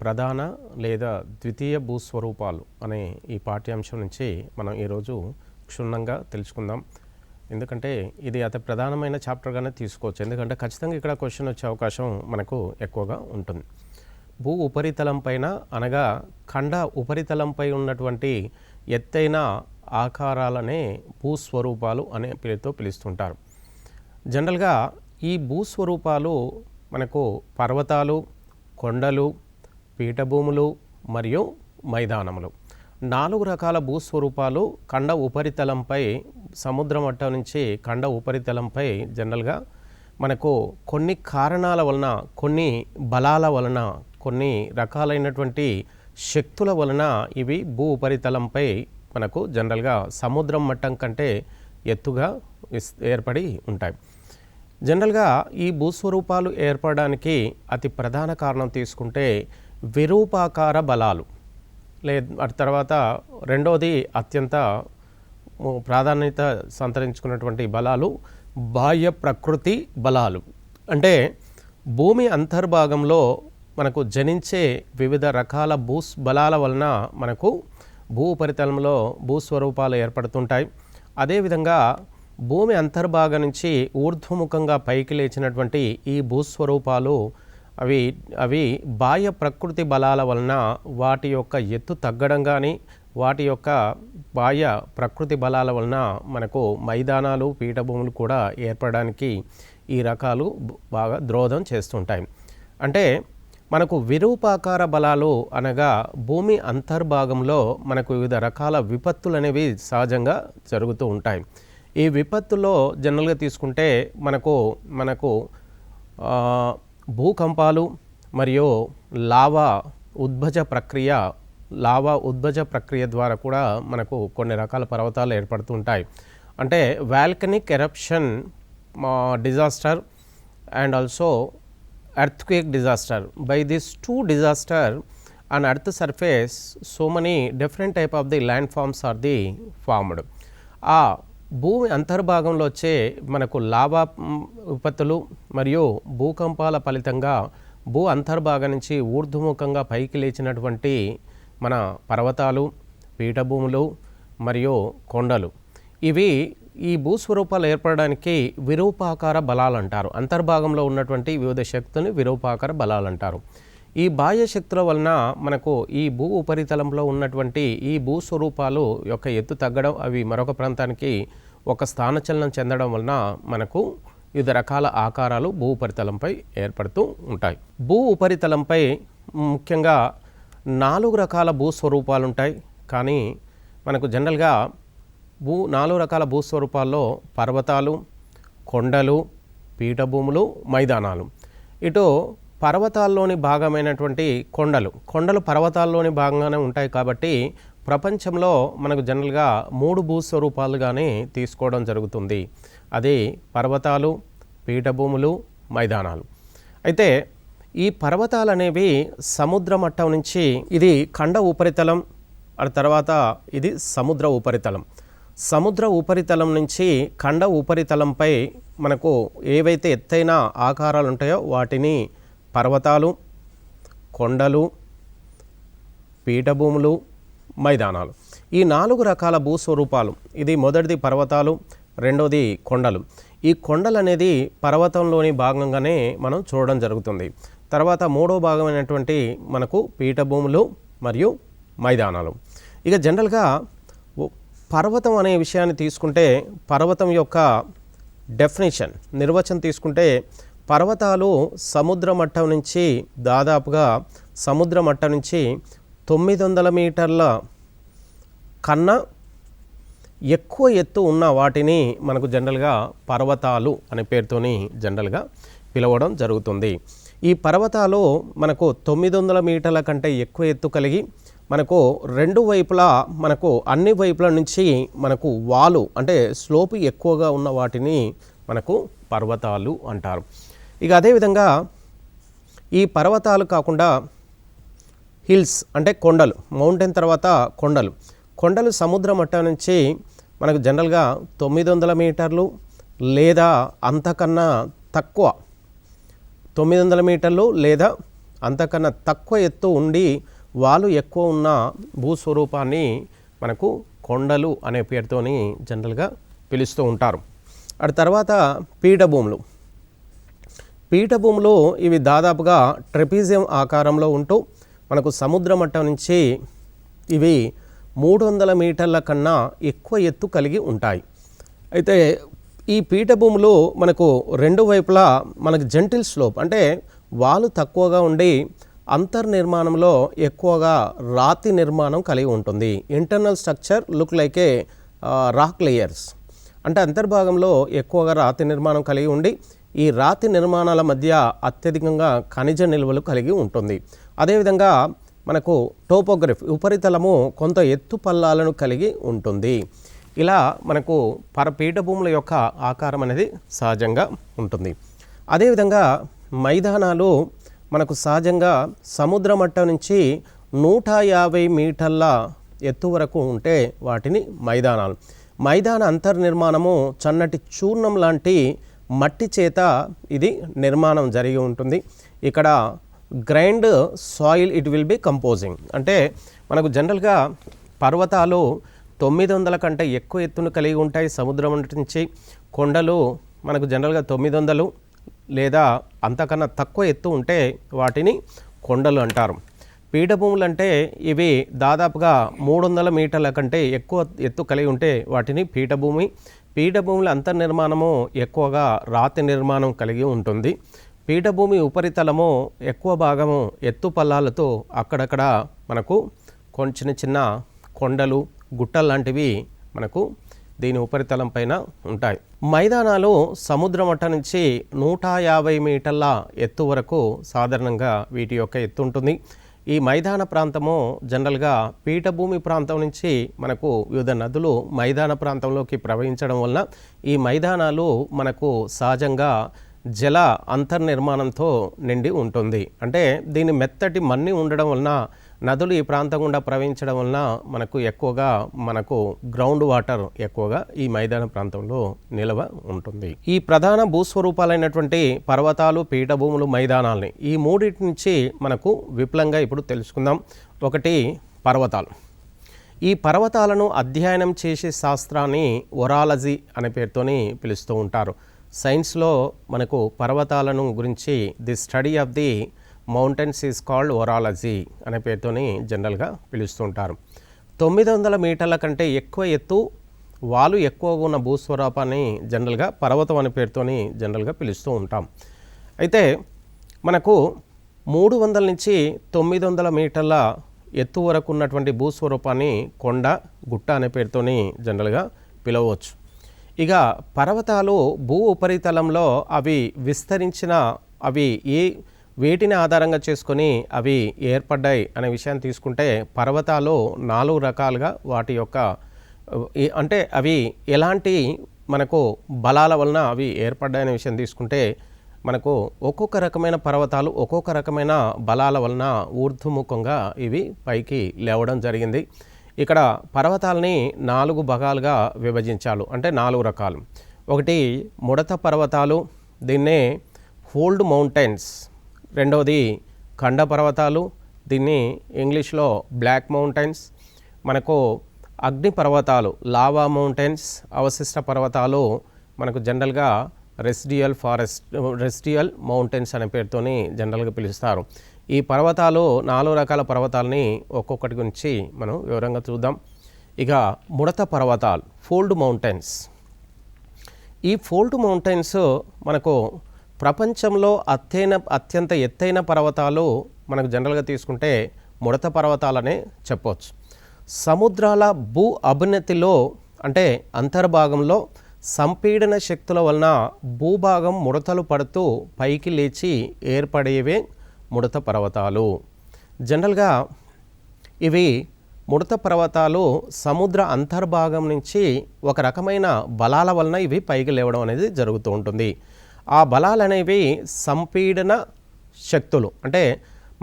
ప్రధాన లేదా ద్వితీయ భూస్వరూపాలు అనే ఈ పాఠ్యాంశం నుంచి మనం ఈరోజు క్షుణ్ణంగా తెలుసుకుందాం. ఎందుకంటే ఇది అతి ప్రధానమైన చాప్టర్గానే తీసుకోవచ్చు. ఎందుకంటే ఖచ్చితంగా ఇక్కడ క్వశ్చన్ వచ్చే అవకాశం మనకు ఎక్కువగా ఉంటుంది. భూ ఉపరితలం పైన అనగా ఖండ ఉపరితలంపై ఉన్నటువంటి ఎత్తైన ఆకారాలనే భూస్వరూపాలు అనే పేరుతో పిలుస్తుంటారు. జనరల్గా ఈ భూస్వరూపాలు మనకు పర్వతాలు, కొండలు, పీఠభూములు మరియు మైదానములు 4 రకాల భూస్వరూపాలు ఖండ ఉపరితలంపై సముద్ర మట్టం నుంచి ఖండ ఉపరితలంపై జనరల్గా మనకు కొన్ని కారణాల వలన, కొన్ని బలాల వలన, కొన్ని రకాలైనటువంటి శక్తుల వలన ఇవి భూ ఉపరితలంపై మనకు జనరల్గా సముద్రం మట్టం కంటే ఎత్తుగా ఏర్పడి ఉంటాయి. జనరల్గా ఈ భూస్వరూపాలు ఏర్పడడానికి అతి ప్రధాన కారణం తీసుకుంటే విరూపాకార బలాలు, అటు తర్వాత రెండోది అత్యంత ప్రాధాన్యత సంతరించుకున్నటువంటి బలాలు బాహ్య ప్రకృతి బలాలు. అంటే భూమి అంతర్భాగంలో మనకు జనించే వివిధ రకాల బలాల వలన మనకు భూ ఉపరితలంలో భూస్వరూపాలు ఏర్పడుతుంటాయి. అదేవిధంగా భూమి అంతర్భాగం నుంచి ఊర్ధ్వముఖంగా పైకి లేచినటువంటి ఈ భూస్వరూపాలు అవి బాహ్య ప్రకృతి బలాల వలన వాటి యొక్క ఎత్తు తగ్గడం కానీ, వాటి యొక్క బాహ్య ప్రకృతి బలాల వలన మనకు మైదానాలు, పీఠభూములు కూడా ఏర్పడడానికి ఈ రకాలు బాగా దోహదం చేస్తుంటాయి. అంటే మనకు విరూపాకార బలాలు అనగా భూమి అంతర్భాగంలో మనకు వివిధ రకాల విపత్తులు అనేవి సహజంగా జరుగుతూ ఉంటాయి. ఈ విపత్తుల్లో జనరల్గా తీసుకుంటే మనకు భూకంపాలు మరియు లావా ఉద్భజ ప్రక్రియ ద్వారా కూడా మనకు కొన్ని రకాల పర్వతాలు ఏర్పడుతుంటాయి. అంటే volcanic eruption disaster and also earthquake disaster. By these two disaster on earth surface, so many different type of the landforms are the formed. ఆ భూమి అంతర్భాగంలో వచ్చే మనకు లావా విపత్తులు మరియు భూకంపాల ఫలితంగా భూ అంతర్భాగం నుంచి ఊర్ధ్వముఖంగా పైకి లేచినటువంటి మన పర్వతాలు, పీఠభూములు మరియు కొండలు, ఇవి ఈ భూస్వరూపాలు ఏర్పడడానికి విరూపాకార బలాలు అంటారు. అంతర్భాగంలో ఉన్నటువంటి వివిధ శక్తులని విరూపాకార బలాలు అంటారు. ఈ బాహ్య శక్తుల వలన మనకు ఈ భూ ఉపరితలంలో ఉన్నటువంటి ఈ భూస్వరూపాలు యొక్క ఎత్తు తగ్గడం, అవి మరొక ప్రాంతానికి ఒక స్థానచలనం చెందడం వలన మనకు వివిధ రకాల ఆకారాలు భూ ఉపరితలంపై ఏర్పడుతూ ఉంటాయి. భూ ఉపరితలంపై ముఖ్యంగా 4 రకాల భూస్వరూపాలు ఉంటాయి. కానీ మనకు జనరల్గా 4 రకాల భూస్వరూపాల్లో పర్వతాలు, కొండలు, పీఠభూములు, మైదానాలు. ఇటు పర్వతాల్లోని భాగమైనటువంటి కొండలు పర్వతాల్లోని భాగంగానే ఉంటాయి. కాబట్టి ప్రపంచంలో మనకు జనరల్గా 3 భూస్వరూపాలుగానే తీసుకోవడం జరుగుతుంది. అది పర్వతాలు, పీఠభూములు, మైదానాలు. అయితే ఈ పర్వతాలు అనేవి సముద్ర మట్టం నుంచి, ఇది ఖండ ఉపరితలం, ఆ తర్వాత ఇది సముద్ర ఉపరితలం. సముద్ర ఉపరితలం నుంచి ఖండ ఉపరితలంపై మనకు ఏవైతే ఎత్తైన ఆకారాలు ఉంటాయో వాటిని పర్వతాలు, కొండలు, పీఠభూములు, మైదానాలు, ఈ 4 రకాల భూస్వరూపాలు. ఇది మొదటిది పర్వతాలు, రెండోది కొండలు. ఈ కొండలు అనేది పర్వతంలోని భాగంగానే మనం చూడడం జరుగుతుంది. తర్వాత మూడో భాగమైనటువంటి మనకు పీఠభూములు మరియు మైదానాలు. ఇక జనరల్గా పర్వతం అనే విషయాన్ని తీసుకుంటే, పర్వతం యొక్క నిర్వచనం తీసుకుంటే, పర్వతాలు సముద్ర మట్టం నుంచి దాదాపుగా 900 మీటర్ల కన్నా ఎక్కువ ఎత్తు ఉన్న వాటిని మనకు జనరల్గా పర్వతాలు అనే పేరుతోని జనరల్గా పిలవడం జరుగుతుంది. ఈ పర్వతాలు మనకు 900 మీటర్ల కంటే ఎక్కువ ఎత్తు కలిగి మనకు రెండు వైపులా, మనకు అన్ని వైపుల నుంచి మనకు వాలు అంటే స్లోపు ఎక్కువగా ఉన్న వాటిని మనకు పర్వతాలు అంటారు. ఇక అదేవిధంగా ఈ పర్వతాలు కాకుండా హిల్స్ అంటే కొండలు, మౌంటైన్ తర్వాత కొండలు సముద్ర మట్టం నుంచి మనకు జనరల్గా 900 మీటర్లు లేదా అంతకన్నా తక్కువ, 900 మీటర్లు లేదా అంతకన్నా తక్కువ ఎత్తు ఉండి వాలు ఎక్కువ ఉన్న భూస్వరూపాన్ని మనకు కొండలు అనే పేరుతోని జనరల్గా పిలుస్తూ ఉంటారు. అటు తర్వాత పీఠభూములు. పీఠభూములు ఇవి దాదాపుగా ట్రెపీజియం ఆకారంలో ఉంటూ మనకు సముద్ర మట్టం నుంచి ఇవి 300 మీటర్ల కన్నా ఎక్కువ ఎత్తు కలిగి ఉంటాయి. అయితే ఈ పీఠభూములు మనకు రెండు వైపులా మనకు జెంటిల్ స్లోప్ అంటే వాలు తక్కువగా ఉండి అంతర్నిర్మాణంలో ఎక్కువగా రాతి నిర్మాణం కలిగి ఉంటుంది. Internal structure look like a rock layers అంటే అంతర్భాగంలో ఎక్కువగా రాతి నిర్మాణం కలిగి ఉండి ఈ రాతి నిర్మాణాల మధ్య అత్యధికంగా ఖనిజ నిల్వలు కలిగి ఉంటుంది. అదేవిధంగా మనకు టోపోగ్రఫీ ఉపరితలము కొంత ఎత్తు పల్లాలను కలిగి ఉంటుంది. ఇలా మనకు పీఠభూముల యొక్క ఆకారం అనేది సహజంగా ఉంటుంది. అదేవిధంగా మైదానాలు మనకు సహజంగా సముద్ర మట్టం నుంచి 150 మీటర్ల ఎత్తు వరకు ఉంటే వాటిని మైదానాలు. మైదాన అంతర్నిర్మాణము సన్నటి చూర్ణం లాంటి మట్టి చేత ఇది నిర్మాణం జరిగి ఉంటుంది. ఇక్కడ grind soil it will be composing అంటే మనకు జనరల్గా పర్వతాలు 900 కంటే ఎక్కువ ఎత్తును కలిగి ఉంటాయి సముద్రం నుంచి. కొండలు మనకు జనరల్గా 900 లేదా అంతకన్నా తక్కువ ఎత్తు ఉంటే వాటిని కొండలు అంటారు. పీఠభూములు అంటే ఇవి దాదాపుగా 300 మీటర్ల కంటే ఎక్కువ ఎత్తు కలిగి ఉంటే వాటిని పీఠభూమి. పీఠభూముల అంతర్నిర్మాణము ఎక్కువగా రాతి నిర్మాణం కలిగి ఉంటుంది. పీఠభూమి ఉపరితలము ఎక్కువ భాగము ఎత్తు పల్లాలతో అక్కడక్కడ మనకు చిన్న చిన్న కొండలు గుట్టలు లాంటివి మనకు దీని ఉపరితలం పైన ఉంటాయి. మైదానాలు సముద్ర మట్టం నుంచి 150 మీటర్ల ఎత్తు వరకు సాధారణంగా వీటి యొక్క ఎత్తు ఉంటుంది. ఈ మైదాన ప్రాంతము జనరల్గా పీఠభూమి ప్రాంతం నుంచి మనకు వివిధ నదులు మైదాన ప్రాంతంలోకి ప్రవహించడం వలన ఈ మైదానాలు మనకు సహజంగా జల అంతర్నిర్మాణంతో నిండి ఉంటుంది. అంటే దీని మెత్తటి మన్ని ఉండడం వలన నదులు ఈ ప్రాంతం గుండా ప్రవహించడం వలన మనకు ఎక్కువగా గ్రౌండ్ వాటర్ ఎక్కువగా ఈ మైదాన ప్రాంతంలో నిల్వ ఉంటుంది. ఈ ప్రధాన భూస్వరూపాలైనటువంటి పర్వతాలు, పీఠభూములు, మైదానాలని ఈ మూడింటి నుంచి మనకు విపులంగా ఇప్పుడు తెలుసుకుందాం. ఒకటి పర్వతాలు. ఈ పర్వతాలను అధ్యయనం చేసే శాస్త్రాన్ని ఒరాలజీ అనే పేరుతోని పిలుస్తూ ఉంటారు. సైన్స్లో మనకు పర్వతాలను గురించి the study of the mountains is called orology అనే పేరుతోని జనరల్గా పిలుస్తూ ఉంటారు. 900 మీటర్ల కంటే ఎక్కువ ఎత్తు వాలు ఎక్కువగా ఉన్న భూస్వరూపాన్ని జనరల్గా పర్వతం అనే పేరుతోని జనరల్గా పిలుస్తూ ఉంటాం. అయితే మనకు 300 నుంచి 900 మీటర్ల ఎత్తు వరకు ఉన్నటువంటి భూస్వరూపాన్ని కొండ, గుట్ట అనే పేరుతోని జనరల్గా పిలవచ్చు. ఇక పర్వతాలు భూ ఉపరితలంలో అవి విస్తరించిన అవి వేటిని ఆధారంగా చేసుకొని అవి ఏర్పడ్డాయి అనే విషయాన్ని తీసుకుంటే పర్వతాలు 4 రకాలుగా వాటి యొక్క అంటే అవి ఎలాంటి మనకు బలాల వలన అవి ఏర్పడ్డాయి అనే విషయం తీసుకుంటే మనకు ఒక్కొక్క రకమైన పర్వతాలు ఒక్కొక్క రకమైన బలాల వలన ఊర్ధ్వముఖంగా ఇవి పైకి లేవడం జరిగింది. ఇక్కడ పర్వతాలని 4 భాగాలుగా విభజించాలి. అంటే 4 రకాలు. ఒకటి ముడత పర్వతాలు, దీన్నే ఫోల్డ్ మౌంటైన్స్. రెండవది ఖండ పర్వతాలు, దీన్ని ఇంగ్లీష్లో బ్లాక్ మౌంటైన్స్. మనకు అగ్ని పర్వతాలు లావా మౌంటైన్స్. అవశిష్ట పర్వతాలు మనకు జనరల్గా రెసిడ్యుయల్ మౌంటైన్స్ అనే పేరుతోని జనరల్గా పిలుస్తారు. ఈ పర్వతాలు 4 రకాల పర్వతాలని ఒక్కొక్కటి గురించి మనం వివరంగా చూద్దాం. ఇక ముడత పర్వతాలు ఫోల్డ్ మౌంటైన్స్. ఈ ఫోల్డ్ మౌంటైన్స్ మనకు ప్రపంచంలో అత్యంత ఎత్తైన పర్వతాలు మనకు జనరల్గా తీసుకుంటే ముడత పర్వతాలనే చెప్పవచ్చు. సముద్రాల భూ అభినతిలో అంటే అంతర్భాగంలో సంపీడన శక్తుల వలన భూభాగం ముడతలు పడుతూ పైకి లేచి ఏర్పడేవే ముడత పర్వతాలు. జనరల్గా ఇవి ముడత పర్వతాలు సముద్ర అంతర్భాగం నుంచి ఒక రకమైన బలాల వలన ఇవి పైకి లేవడం అనేది జరుగుతూ ఉంటుంది. ఆ బలాలు అనేవి సంపీడన శక్తులు. అంటే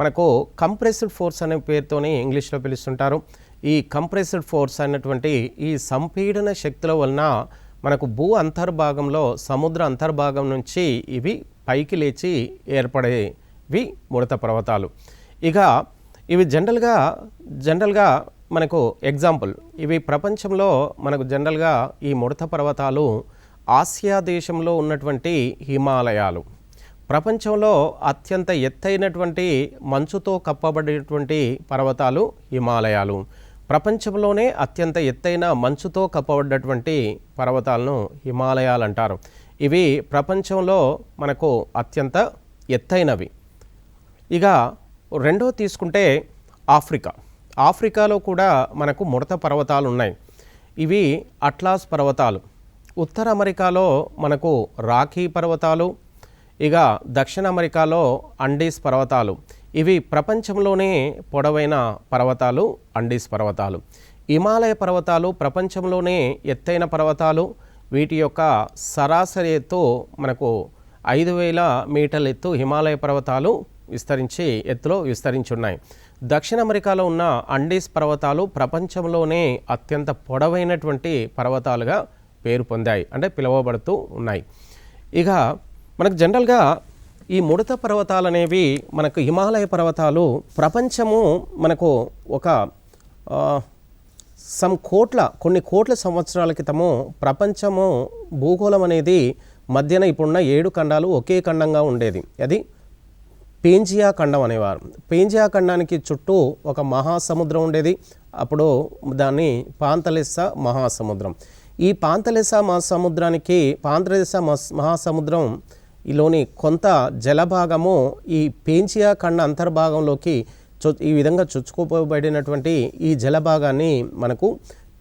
మనకు కంప్రెస్డ్ ఫోర్స్ అనే పేరుతోని ఇంగ్లీష్లో పిలుస్తుంటారు. ఈ కంప్రెస్డ్ ఫోర్స్ అనేటువంటి ఈ సంపీడన శక్తుల వలన మనకు భూ అంతర్భాగంలో సముద్ర అంతర్భాగం నుంచి ఇవి పైకి లేచి ఏర్పడే ఇవి ముడత పర్వతాలు. ఇక ఇవి జనరల్గా మనకు ఎగ్జాంపుల్, ఇవి ప్రపంచంలో మనకు జనరల్గా ఈ ముడత పర్వతాలు ఆసియా దేశంలో ఉన్నటువంటి హిమాలయాలు, ప్రపంచంలో అత్యంత ఎత్తైనటువంటి మంచుతో కప్పబడినటువంటి పర్వతాలు హిమాలయాలు, ప్రపంచంలోనే అత్యంత ఎత్తైన మంచుతో కప్పబడ్డటువంటి పర్వతాలను హిమాలయాలు అంటారు. ఇవి ప్రపంచంలో మనకు అత్యంత ఎత్తైనవి. ఇక రెండో తీసుకుంటే ఆఫ్రికాలో కూడా మనకు ముడత పర్వతాలు ఉన్నాయి. ఇవి అట్లాస్ పర్వతాలు. ఉత్తర అమెరికాలో మనకు రాకీ పర్వతాలు, ఇక దక్షిణ అమెరికాలో అండీస్ పర్వతాలు. ఇవి ప్రపంచంలోనే పొడవైన పర్వతాలు అండీస్ పర్వతాలు. హిమాలయ పర్వతాలు ప్రపంచంలోనే ఎత్తైన పర్వతాలు. వీటి యొక్క సరాసరి ఎత్తు మనకు 5000 మీటర్ల ఎత్తు హిమాలయ పర్వతాలు ఎత్తులో విస్తరించి ఉన్నాయి. దక్షిణ అమెరికాలో ఉన్న అండీస్ పర్వతాలు ప్రపంచంలోనే అత్యంత పొడవైనటువంటి పర్వతాలుగా పేరు పొందాయి, అంటే పిలువబడుతూ ఉన్నాయి. ఇక మనకు జనరల్గా ఈ ముడత పర్వతాలు అనేవి మనకు హిమాలయ పర్వతాలు ప్రపంచము మనకు ఒక కొన్ని కోట్ల సంవత్సరాల క్రితము ప్రపంచము భూగోళం అనేది మధ్యన ఇప్పుడున్న 7 ఖండాలు ఒకే ఖండంగా ఉండేది. అది పేంజియా ఖండం అనేవారు. పేంజియా ఖండానికి చుట్టూ ఒక మహాసముద్రం ఉండేది. అప్పుడు దాన్ని పాంతలెస్సా మహాసముద్రం. ఈ పాంతలెస్సా మహాసముద్రం ఈలోని కొంత జలభాగము ఈ పేంజియా ఖండ అంతర్భాగంలోకి ఈ విధంగా చొచ్చుకుపోబడినటువంటి ఈ జలభాగాన్ని మనకు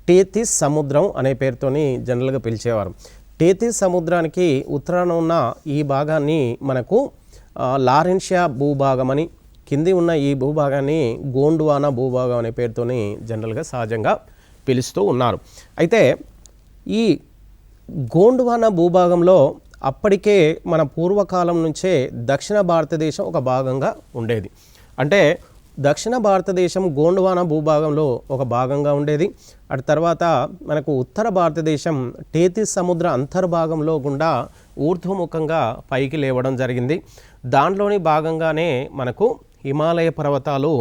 టేతిస్ సముద్రం అనే పేరుతోని జనరల్గా పిలిచేవారు. టేతిస్ సముద్రానికి ఉత్తరాన ఉన్న ఈ భాగాన్ని మనకు లారెన్షియా భూభాగం అని, కింది ఉన్న ఈ భూభాగాన్ని గోండ్వానా భూభాగం అనే పేరుతోని జనరల్గా సహజంగా పిలుస్తూ ఉన్నారు. అయితే ఈ గోండ్వానా భూభాగంలో అప్పటికే మన పూర్వకాలం నుంచే దక్షిణ భారతదేశం ఒక భాగంగా ఉండేది. అంటే దక్షిణ భారతదేశం గోండ్వానా భూభాగంలో ఒక భాగంగా ఉండేది. అటు తర్వాత మనకు ఉత్తర భారతదేశం టేతిస్ సముద్ర అంతర్భాగంలో గుండా ఊర్ధ్వముఖంగా పైకి లేవడం జరిగింది. దాంట్లోని భాగంగానే మనకు హిమాలయ పర్వతాలు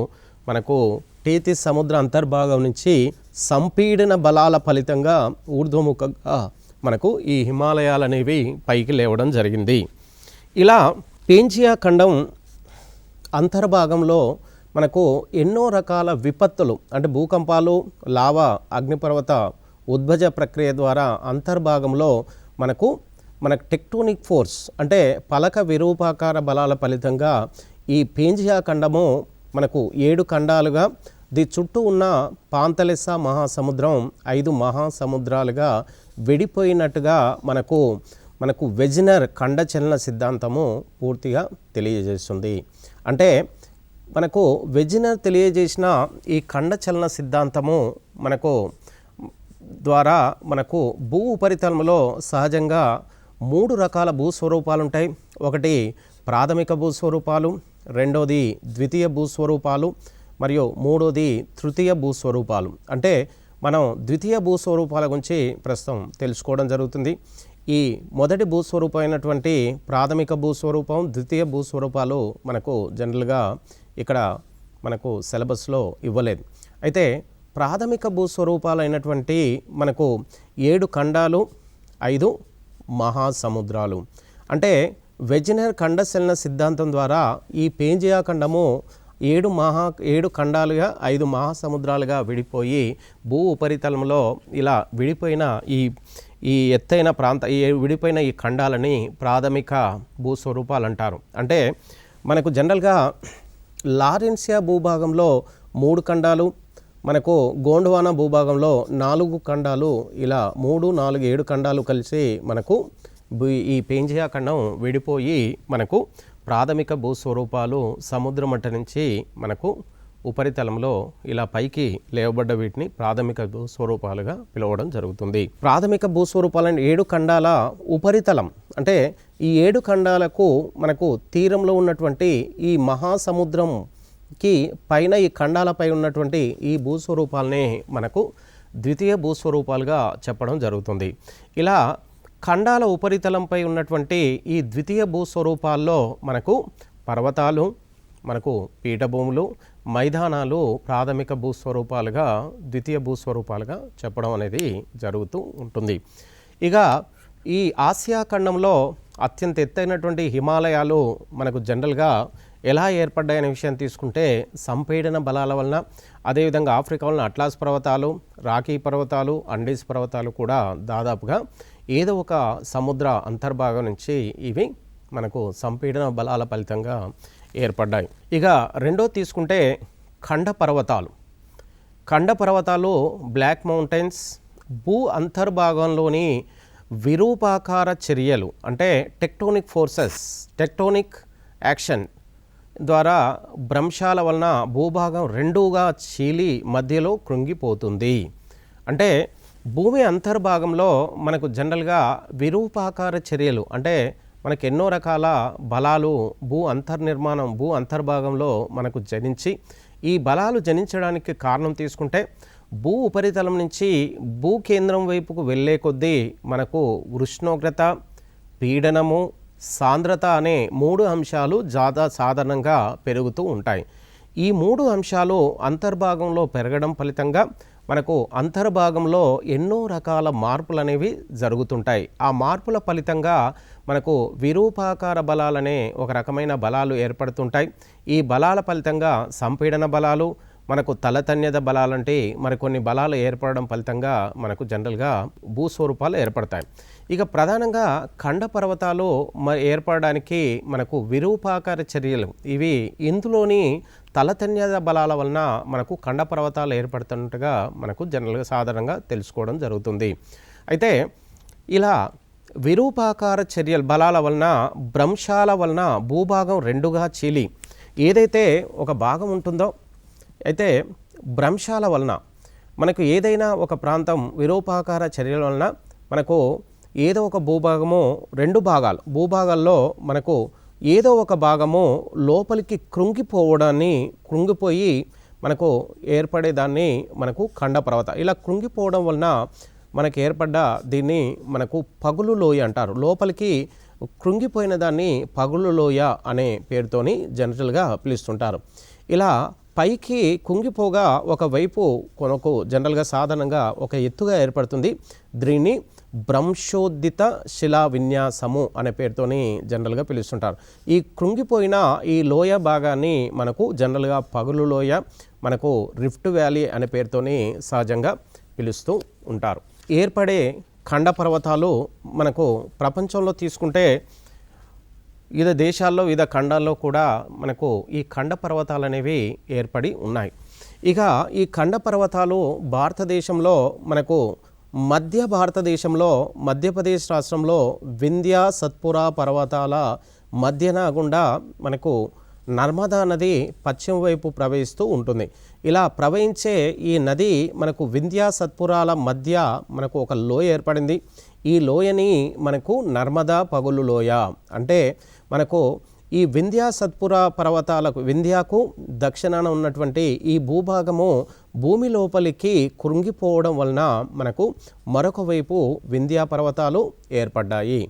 మనకు టేతిస్ సముద్ర అంతర్భాగం నుంచి సంపీడన బలాల ఫలితంగా ఊర్ధ్వముఖంగా మనకు ఈ హిమాలయాలు అనేవి పైకి లేవడం జరిగింది. ఇలా పేంజియా ఖండం అంతర్భాగంలో మనకు ఎన్నో రకాల విపత్తులు, అంటే భూకంపాలు, లావా, అగ్నిపర్వత ఉద్భజ ప్రక్రియ ద్వారా అంతర్భాగంలో మనకు టెక్టోనిక్ ఫోర్స్, అంటే పలక విరూపాకార బలాల ఫలితంగా ఈ పేంజియా ఖండము మనకు 7 ఖండాలుగా, చుట్టూ ఉన్న పాంతలెస్సా మహాసముద్రం 5 మహాసముద్రాలుగా విడిపోయినట్టుగా మనకు వెజినర్ ఖండచలన సిద్ధాంతము పూర్తిగా తెలియజేస్తుంది. అంటే మనకు వెజినర్ తెలియజేసిన ఈ ఖండచలన సిద్ధాంతము ద్వారా మనకు భూ ఉపరితలంలో సహజంగా 3 రకాల భూస్వరూపాలు ఉంటాయి. ఒకటి ప్రాథమిక భూస్వరూపాలు, రెండోది ద్వితీయ భూస్వరూపాలు, మరియు మూడోది తృతీయ భూస్వరూపాలు. అంటే మనం ద్వితీయ భూస్వరూపాల గురించి ప్రస్తుతం తెలుసుకోవడం జరుగుతుంది. ఈ మొదటి భూస్వరూపమైనటువంటి ప్రాథమిక భూస్వరూపం, ద్వితీయ భూస్వరూపాలు మనకు జనరల్గా ఇక్కడ మనకు సిలబస్లో ఇవ్వలేదు. అయితే ప్రాథమిక భూస్వరూపాలైనటువంటి మనకు 7 ఖండాలు, 5 మహాసముద్రాలు. అంటే వెజినర్ ఖండచలన సిద్ధాంతం ద్వారా ఈ పేంజియా ఖండము 7 ఖండాలుగా 5 మహాసముద్రాలుగా విడిపోయి భూ ఉపరితలంలో ఇలా విడిపోయిన ఈ ఎత్తైన విడిపోయిన ఈ ఖండాలని ప్రాథమిక భూస్వరూపాలు అంటారు. అంటే మనకు జనరల్గా లారెన్షియా భూభాగంలో 3 ఖండాలు, మనకు గోండ్వానా భూభాగంలో 4 ఖండాలు, ఇలా 3, 4, 7 ఖండాలు కలిసి మనకు ఈ పేంజియా ఖండం విడిపోయి మనకు ప్రాథమిక భూస్వరూపాలు సముద్ర మట్టం నుంచి మనకు ఉపరితలంలో ఇలా పైకి లేవబడ్డ వీటిని ప్రాథమిక భూస్వరూపాలుగా పిలవడం జరుగుతుంది. ప్రాథమిక భూస్వరూపాలని 7 ఖండాల ఉపరితలం, అంటే ఈ 7 ఖండాలకు మనకు తీరంలో ఉన్నటువంటి ఈ మహాసముద్రంకి పైన ఈ ఖండాలపై ఉన్నటువంటి ఈ భూస్వరూపాలనే మనకు ద్వితీయ భూస్వరూపాలుగా చెప్పడం జరుగుతుంది. ఇలా ఖండాల ఉపరితలంపై ఉన్నటువంటి ఈ ద్వితీయ భూస్వరూపాల్లో మనకు పర్వతాలు, మనకు పీఠభూములు, మైదానాలు ప్రాథమిక భూస్వరూపాలుగా, ద్వితీయ భూస్వరూపాలుగా చెప్పడం అనేది జరుగుతూ ఉంటుంది. ఇక ఈ ఆసియా ఖండంలో అత్యంత ఎత్తైనటువంటి హిమాలయాలు మనకు జనరల్గా ఎలా ఏర్పడ్డాయనే విషయం తీసుకుంటే సంపీడన బలాల వలన, అదేవిధంగా ఆఫ్రికా వలన అట్లాస్ పర్వతాలు, రాకీ పర్వతాలు, అండీస్ పర్వతాలు కూడా దాదాపుగా ఏదో ఒక సముద్ర అంతర్భాగం నుంచి ఇవి మనకు సంపీడన బలాల ఫలితంగా ఏర్పడ్డాయి. ఇక రెండో తీసుకుంటే ఖండ పర్వతాలు. ఖండ పర్వతాలు బ్లాక్ మౌంటైన్స్ భూ అంతర్భాగంలోని విరూపాకార చర్యలు, అంటే టెక్టోనిక్ ఫోర్సెస్, టెక్టోనిక్ యాక్షన్ ద్వారా భ్రంశాల వలన భూభాగం రెండుగా చీలి మధ్యలో కృంగిపోతుంది. అంటే భూమి అంతర్భాగంలో మనకు జనరల్గా విరూపాకార చర్యలు, అంటే మనకు ఎన్నో రకాల బలాలు భూ అంతర్నిర్మాణం, భూ అంతర్భాగంలో మనకు జనించి, ఈ బలాలు జనించడానికి కారణం తీసుకుంటే భూ ఉపరితలం నుంచి భూ కేంద్రం వైపుకు వెళ్ళే కొద్దీ మనకు ఉష్ణోగ్రత, పీడనము, సాంద్రత అనే 3 అంశాలు సాధారణంగా పెరుగుతూ ఉంటాయి. ఈ 3 అంశాలు అంతర్భాగంలో పెరగడం ఫలితంగా మనకు అంతర్భాగంలో ఎన్నో రకాల మార్పులు అనేవి జరుగుతుంటాయి. ఆ మార్పుల ఫలితంగా మనకు విరూపాకార బలాలనే ఒక రకమైన బలాలు ఏర్పడుతుంటాయి. ఈ బలాల ఫలితంగా సంపీడన బలాలు, మనకు తలతన్యద బలాలంటే మరికొన్ని బలాలు ఏర్పడడం ఫలితంగా మనకు జనరల్గా భూస్వరూపాలు ఏర్పడతాయి. ఇక ప్రధానంగా ఖండ పర్వతాలు ఏర్పడడానికి మనకు విరూపాకార చర్యలు, ఇవి ఇందులోని తలతన్యద బలాల వలన మనకు ఖండ పర్వతాలు ఏర్పడుతున్నట్టుగా మనకు జనరల్గా సాధారణంగా తెలుసుకోవడం జరుగుతుంది. అయితే ఇలా విరూపాకార చర్యల బలాల వలన, భ్రంశాల వలన భూభాగం రెండుగా చీలి ఏదైతే ఒక భాగం ఉంటుందో, అయితే భ్రంశాల వలన మనకు ఏదైనా ఒక ప్రాంతం విరూపాకార చర్యల వలన మనకు ఏదో ఒక భూభాగము, 2 భాగాలు, భూభాగాల్లో మనకు ఏదో ఒక భాగము లోపలికి కృంగిపోయి మనకు ఏర్పడేదాన్ని మనకు ఖండ పర్వత. ఇలా కృంగిపోవడం వలన మనకు ఏర్పడ్డ దీన్ని మనకు పగులు లోయ అంటారు. లోపలికి కృంగిపోయిన దాన్ని పగులు లోయ అనే పేరుతోని జనరల్గా పిలుస్తుంటారు. ఇలా పైకి కుంగిపోగా ఒకవైపు కొనకు జనరల్గా సాధారణంగా ఒక ఎత్తుగా ఏర్పడుతుంది. దీన్ని భ్రంశోద్దిత శిలా విన్యాసము అనే పేరుతోని జనరల్గా పిలుస్తుంటారు. ఈ కృంగిపోయిన ఈ లోయ భాగాన్ని మనకు జనరల్గా పగులు లోయ, మనకు రిఫ్ట్ వ్యాలీ అనే పేరుతోని సహజంగా పిలుస్తూ ఉంటారు. ఏర్పడే ఖండ పర్వతాలు మనకు ప్రపంచంలో తీసుకుంటే వివిధ దేశాల్లో, వివిధ ఖండాల్లో కూడా మనకు ఈ ఖండ పర్వతాలు అనేవి ఏర్పడి ఉన్నాయి. ఇక ఈ ఖండ పర్వతాలు భారతదేశంలో మనకు మధ్య భారతదేశంలో మధ్యప్రదేశ్ రాష్ట్రంలో వింధ్య సత్పురా పర్వతాల మధ్యన గుండా మనకు నర్మదా నది పశ్చిమ వైపు ప్రవహిస్తూ ఉంటుంది. ఇలా ప్రవహించే ఈ నది మనకు వింధ్య సత్పురాల మధ్య మనకు ఒక లోయ ఏర్పడింది. ఈ లోయని మనకు నర్మదా పగులు లోయ అంటే మనకు ఈ వింధ్య సత్పురా పర్వతాలకు, వింధ్యాకు దక్షిణాన ఉన్నటువంటి ఈ భూభాగము భూమి లోపలికి కృంగిపోవడం వలన మనకు మరొక వైపు వింధ్యా పర్వతాలు ఏర్పడ్డాయి.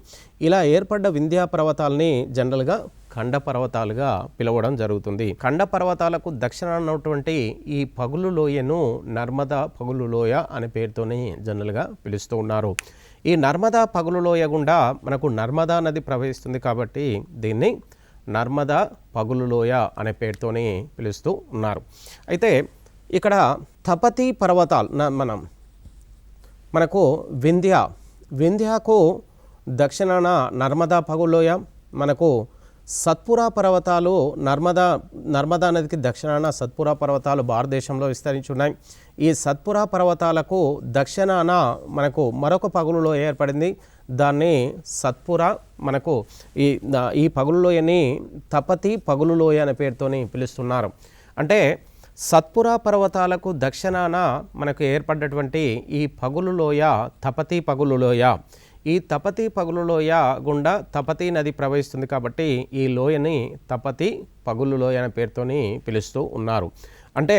ఇలా ఏర్పడ్డ వింధ్యా పర్వతాలని జనరల్గా ఖండ పర్వతాలుగా పిలవడం జరుగుతుంది. ఖండ పర్వతాలకు దక్షిణాన ఉన్నటువంటి ఈ పగులు లోయను నర్మదా పగులు లోయ అనే పేరుతోనే జనరల్గా పిలుస్తూ ఉన్నారు. ఈ నర్మదా పగులు లోయ గుండా మనకు నర్మదా నది ప్రవహిస్తుంది కాబట్టి దీన్ని నర్మదా పగులు లోయ అనే పేరుతోనే పిలుస్తూ ఉన్నారు. అయితే ఇక్కడ తపతి పర్వతాలు మనకు వింధ్యాకు దక్షిణాన నర్మదా పగులు లోయ, మనకు సత్పురా పర్వతాలు నర్మదా నదికి దక్షిణాన సత్పురా పర్వతాలు భారతదేశంలో విస్తరించి ఉన్నాయి. ఈ సత్పురా పర్వతాలకు దక్షిణాన మనకు మరొక పగులులో ఏర్పడింది. దాన్ని సత్పురా, మనకు ఈ పగులులోయని తపతి పగులులోయ అనే పేరుతోని పిలుస్తున్నారు. అంటే సత్పురా పర్వతాలకు దక్షిణాన మనకు ఏర్పడ్డటువంటి ఈ పగులులోయ తపతి పగులులోయ. ఈ తపతి పగులులోయ గుండా తపతి నది ప్రవహిస్తుంది కాబట్టి ఈ లోయని తపతి పగులులోయ అనే పేరుతోని పిలుస్తూ ఉన్నారు. అంటే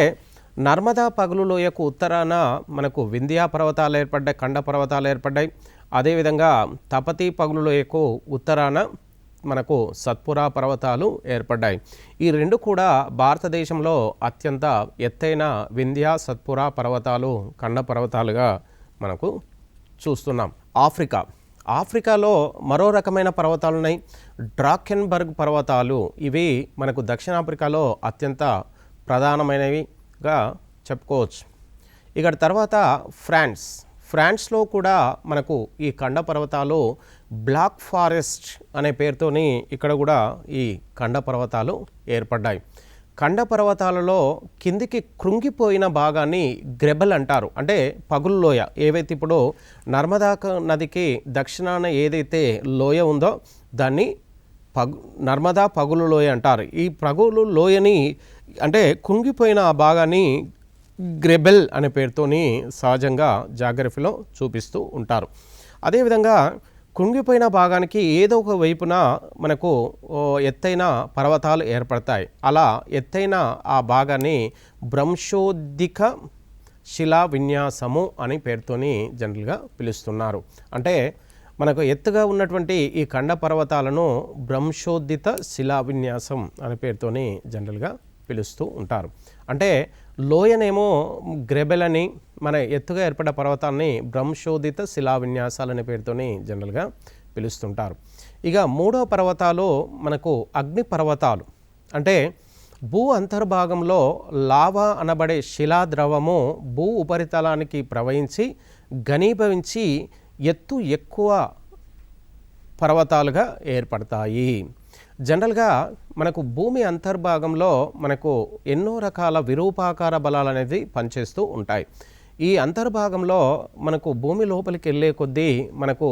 నర్మదా పగులులోయకు ఉత్తరాన మనకు వింధ్యా పర్వతాలు ఏర్పడ్డాయి, ఖండ పర్వతాలు ఏర్పడ్డాయి. అదేవిధంగా తపతి పగులులోయకు ఉత్తరాన మనకు సత్పురా పర్వతాలు ఏర్పడ్డాయి. ఈ రెండు కూడా భారతదేశంలో అత్యంత ఎత్తైన వింధ్య సత్పురా పర్వతాలు ఖండ పర్వతాలుగా మనకు చూస్తున్నాం. ఆఫ్రికాలో మరో రకమైన పర్వతాలు ఉన్నాయి, డ్రాకెన్బర్గ్ పర్వతాలు. ఇవి మనకు దక్షిణాఫ్రికాలో అత్యంత ప్రధానమైనవిగా చెప్పుకోవచ్చు. ఇక తర్వాత ఫ్రాన్స్లో కూడా మనకు ఈ ఖండ పర్వతాలు బ్లాక్ ఫారెస్ట్ అనే పేరుతోని ఇక్కడ కూడా ఈ ఖండ పర్వతాలు ఏర్పడ్డాయి. ఖండ పర్వతాలలో కిందికి కృంగిపోయిన భాగాన్ని గ్రెబెల్ అంటారు, అంటే పగులు లోయ. ఏవైతే ఇప్పుడు నర్మదా నదికి దక్షిణాన ఏదైతే లోయ ఉందో దాన్ని నర్మదా పగులు లోయ అంటారు. ఈ పగులు లోయని అంటే కుంగిపోయిన ఆ భాగాన్ని గ్రెబెల్ అనే పేరుతోని సహజంగా జాగ్రఫీలో చూపిస్తూ ఉంటారు. అదేవిధంగా కుంగిపోయిన భాగానికి ఏదో ఒక వైపున మనకు ఎత్తైన పర్వతాలు ఏర్పడతాయి. అలా ఎత్తైన ఆ భాగాన్ని భ్రంశోద్దిక శిలా విన్యాసము అని పేరుతోని జనరల్గా పిలుస్తున్నారు. అంటే మనకు ఎత్తుగా ఉన్నటువంటి ఈ ఖండ పర్వతాలను భ్రంశోద్దిత శిలా విన్యాసం అనే పేరుతోని జనరల్గా పిలుస్తూ ఉంటారు. అంటే లోయనేమో గ్రెబెల్ అని, మన ఎత్తుగా ఏర్పడ్డ పర్వతాన్ని భ్రంశోదిత శిలా విన్యాసాలు అనే పేరుతోని జనరల్గా పిలుస్తుంటారు. ఇక మూడో పర్వతాలు మనకు అగ్ని పర్వతాలు. అంటే భూ అంతర్భాగంలో లావా అనబడే శిలా ద్రవము భూ ఉపరితలానికి ప్రవహించి ఘనీభవించి ఎత్తు ఎక్కువ పర్వతాలుగా ఏర్పడతాయి. జనరల్గా మనకు భూమి అంతర్భాగంలో మనకు ఎన్నో రకాల విరూపాకార బలాలు అనేది పనిచేస్తూ ఉంటాయి. ఈ అంతర్భాగంలో మనకు భూమి లోపలికి వెళ్ళే కొద్దీ మనకు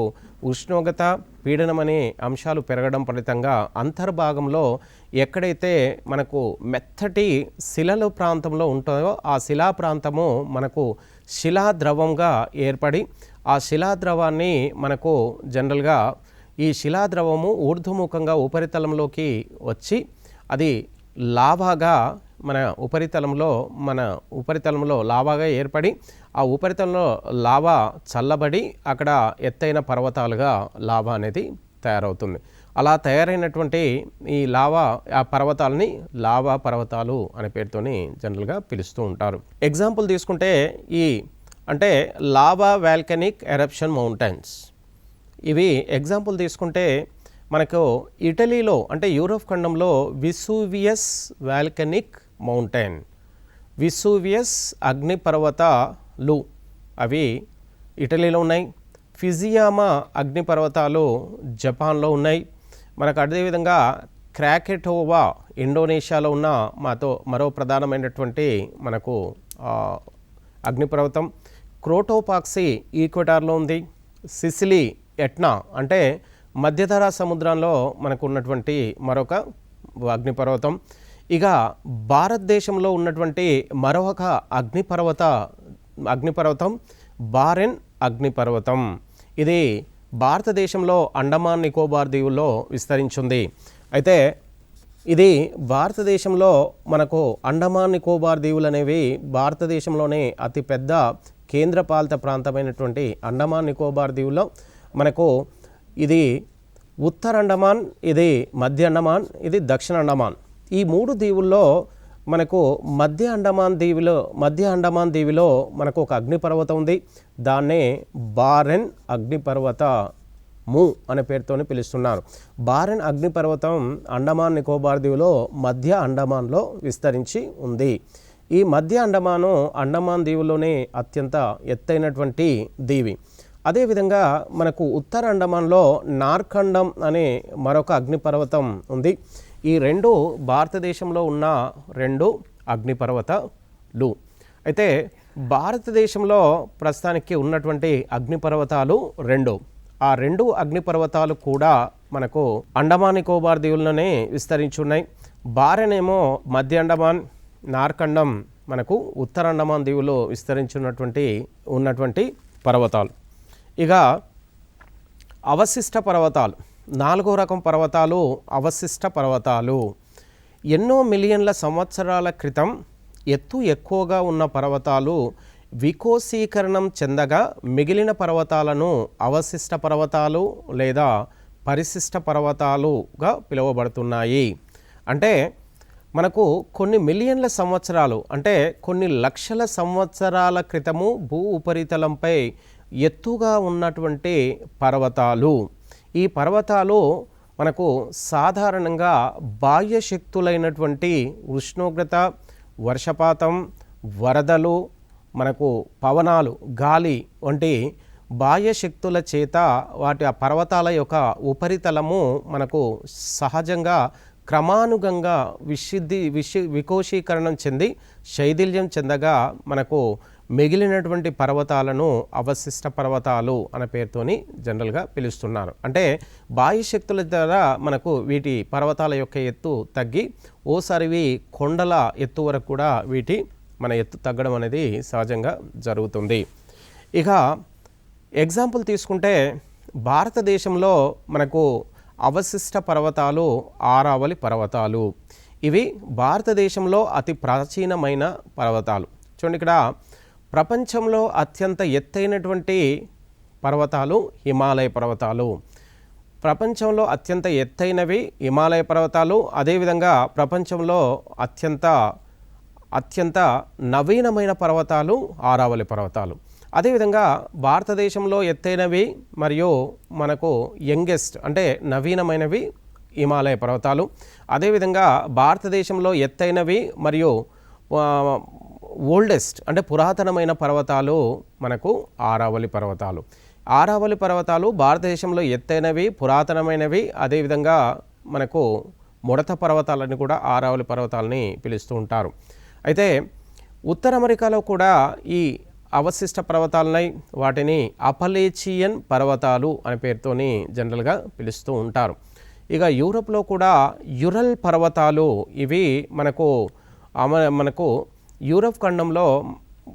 ఉష్ణోగ్రత, పీడనం అనే అంశాలు పెరగడం ఫలితంగా అంతర్భాగంలో ఎక్కడైతే మనకు మెత్తటి శిలల ప్రాంతంలో ఉంటుందో ఆ శిలా ప్రాంతము మనకు శిలాద్రవంగా ఏర్పడి ఆ శిలాద్రవాన్ని మనకు జనరల్గా ఈ శిలాద్రవము ఊర్ధ్వముఖంగా ఉపరితలంలోకి వచ్చి అది లావాగా మన ఉపరితలంలో లావాగా ఏర్పడి ఆ ఉపరితలంలో లావా చల్లబడి అక్కడ ఎత్తైన పర్వతాలుగా లావా అనేది తయారవుతుంది. అలా తయారైనటువంటి ఈ లావా ఆ పర్వతాలని లావా పర్వతాలు అనే పేరుతోని జనరల్గా పిలుస్తూ ఉంటారు. ఎగ్జాంపుల్ తీసుకుంటే అంటే లావా వాల్కనిక్ ఎరప్షన్ మౌంటైన్స్. ఇవి ఎగ్జాంపుల్ తీసుకుంటే మనకు ఇటలీలో అంటే యూరోప్ ఖండంలో విసూవియస్ వాల్కనిక్ మౌంటైన్, విసూవియస్ అగ్నిపర్వతాలు అవి ఇటలీలో ఉన్నాయి. ఫిజియామా అగ్నిపర్వతాలు జపాన్లో ఉన్నాయి. మనకు అదేవిధంగా క్రాకెటోవా ఇండోనేషియాలో ఉన్న మరో ప్రధానమైనటువంటి మనకు అగ్నిపర్వతం. క్రోటోపాక్సీ ఈక్వెటార్లో ఉంది. సిసిలీ ఎట్నా అంటే మధ్యధరా సముద్రంలో మనకు ఉన్నటువంటి మరొక అగ్నిపర్వతం. ఇక భారతదేశంలో ఉన్నటువంటి మరొక అగ్నిపర్వతం బారెన్ అగ్నిపర్వతం. ఇది భారతదేశంలో అండమాన్ నికోబార్ దీవుల్లో విస్తరించింది. అయితే ఇది భారతదేశంలో మనకు అండమాన్ నికోబార్ దీవులు అనేవి భారతదేశంలోనే అతిపెద్ద కేంద్రపాలిత ప్రాంతమైనటువంటి అండమాన్ నికోబార్ దీవుల్లో మనకు ఇది ఉత్తర అండమాన్, ఇది మధ్య అండమాన్, ఇది దక్షిణ అండమాన్. ఈ మూడు దీవుల్లో మనకు మధ్య అండమాన్ దీవిలో మనకు ఒక అగ్నిపర్వతం ఉంది. దాన్నే బారెన్ అగ్నిపర్వతము అనే పేరుతోనే పిలుస్తున్నారు. బారెన్ అగ్నిపర్వతం అండమాన్ నికోబార్ దీవిలో మధ్య అండమాన్లో విస్తరించి ఉంది. ఈ మధ్య అండమాన్ దీవులోనే అత్యంత ఎత్తైనటువంటి దీవి. అదేవిధంగా మనకు ఉత్తర అండమాన్లో నార్కండం అనే మరొక అగ్నిపర్వతం ఉంది. ఈ రెండు భారతదేశంలో ఉన్న రెండు అగ్నిపర్వతాలు. అయితే భారతదేశంలో ప్రస్తుతానికి ఉన్నటువంటి అగ్నిపర్వతాలు రెండు. ఆ రెండు అగ్నిపర్వతాలు కూడా మనకు అండమాన్ నికోబార్ దీవుల్లోనే విస్తరించి ఉన్నాయి. బారెనేమో మధ్య అండమాన్, నార్కండం మనకు ఉత్తర అండమాన్ దీవులో ఉన్నటువంటి పర్వతాలు. ఇక అవశిష్ట పర్వతాలు, నాలుగో రకం పర్వతాలు అవశిష్ట పర్వతాలు. ఎన్నో మిలియన్ల సంవత్సరాల క్రితం ఎత్తు ఎక్కువగా ఉన్న పర్వతాలు వికోసీకరణం చెందగా మిగిలిన పర్వతాలను అవశిష్ట పర్వతాలు లేదా పరిశిష్ట పర్వతాలుగా పిలువబడుతున్నాయి. అంటే మనకు కొన్ని మిలియన్ల సంవత్సరాలు అంటే కొన్ని లక్షల సంవత్సరాల క్రితము భూ ఉపరితలంపై ఎత్తుగా ఉన్నటువంటి పర్వతాలు. ఈ పర్వతాలు మనకు సాధారణంగా బాహ్య శక్తులైనటువంటి ఉష్ణోగ్రత, వర్షపాతం, వరదలు, మనకు పవనాలు, గాలి వంటి బాహ్య శక్తుల చేత వాటి ఆ పర్వతాల యొక్క ఉపరితలము మనకు సహజంగా క్రమానుగంగా వికోశీకరణం చెంది శైథిల్యం చెందగా మనకు మిగిలినటువంటి పర్వతాలను అవశిష్ట పర్వతాలు అనే పేరుతోని జనరల్గా పిలుస్తున్నారు. అంటే బాహ్య శక్తుల ద్వారా మనకు వీటి పర్వతాల యొక్క ఎత్తు తగ్గి ఓసారివి కొండల ఎత్తు వరకు కూడా మన ఎత్తు తగ్గడం అనేది సహజంగా జరుగుతుంది. ఇక ఎగ్జాంపుల్ తీసుకుంటే భారతదేశంలో మనకు అవశిష్ట పర్వతాలు ఆరావళి పర్వతాలు. ఇవి భారతదేశంలో అతి ప్రాచీనమైన పర్వతాలు. చూడండి, ఇక్కడ ప్రపంచంలో అత్యంత ఎత్తైనటువంటి పర్వతాలు హిమాలయ పర్వతాలు. ప్రపంచంలో అత్యంత ఎత్తైనవి హిమాలయ పర్వతాలు. అదేవిధంగా ప్రపంచంలో అత్యంత నవీనమైన పర్వతాలు ఆరావళి పర్వతాలు. అదేవిధంగా భారతదేశంలో ఎత్తైనవి మరియు మనకు యంగెస్ట్ అంటే నవీనమైనవి హిమాలయ పర్వతాలు. అదేవిధంగా భారతదేశంలో ఎత్తైనవి మరియు ఓల్డెస్ట్ అంటే పురాతనమైన పర్వతాలు మనకు ఆరావళి పర్వతాలు. ఆరావళి పర్వతాలు భారతదేశంలో ఎత్తైనవి, పురాతనమైనవి. అదేవిధంగా మనకు ముడత పర్వతాలని కూడా ఆరావళి పర్వతాలని పిలుస్తూ ఉంటారు. అయితే ఉత్తర అమెరికాలో కూడా ఈ అవశిష్ట పర్వతాలనై వాటిని అపలేచియన్ పర్వతాలు అనే పేరుతోని జనరల్గా పిలుస్తూ ఉంటారు. ఇక యూరోప్లో కూడా యురల్ పర్వతాలు. ఇవి మనకు యూరప్ ఖండంలో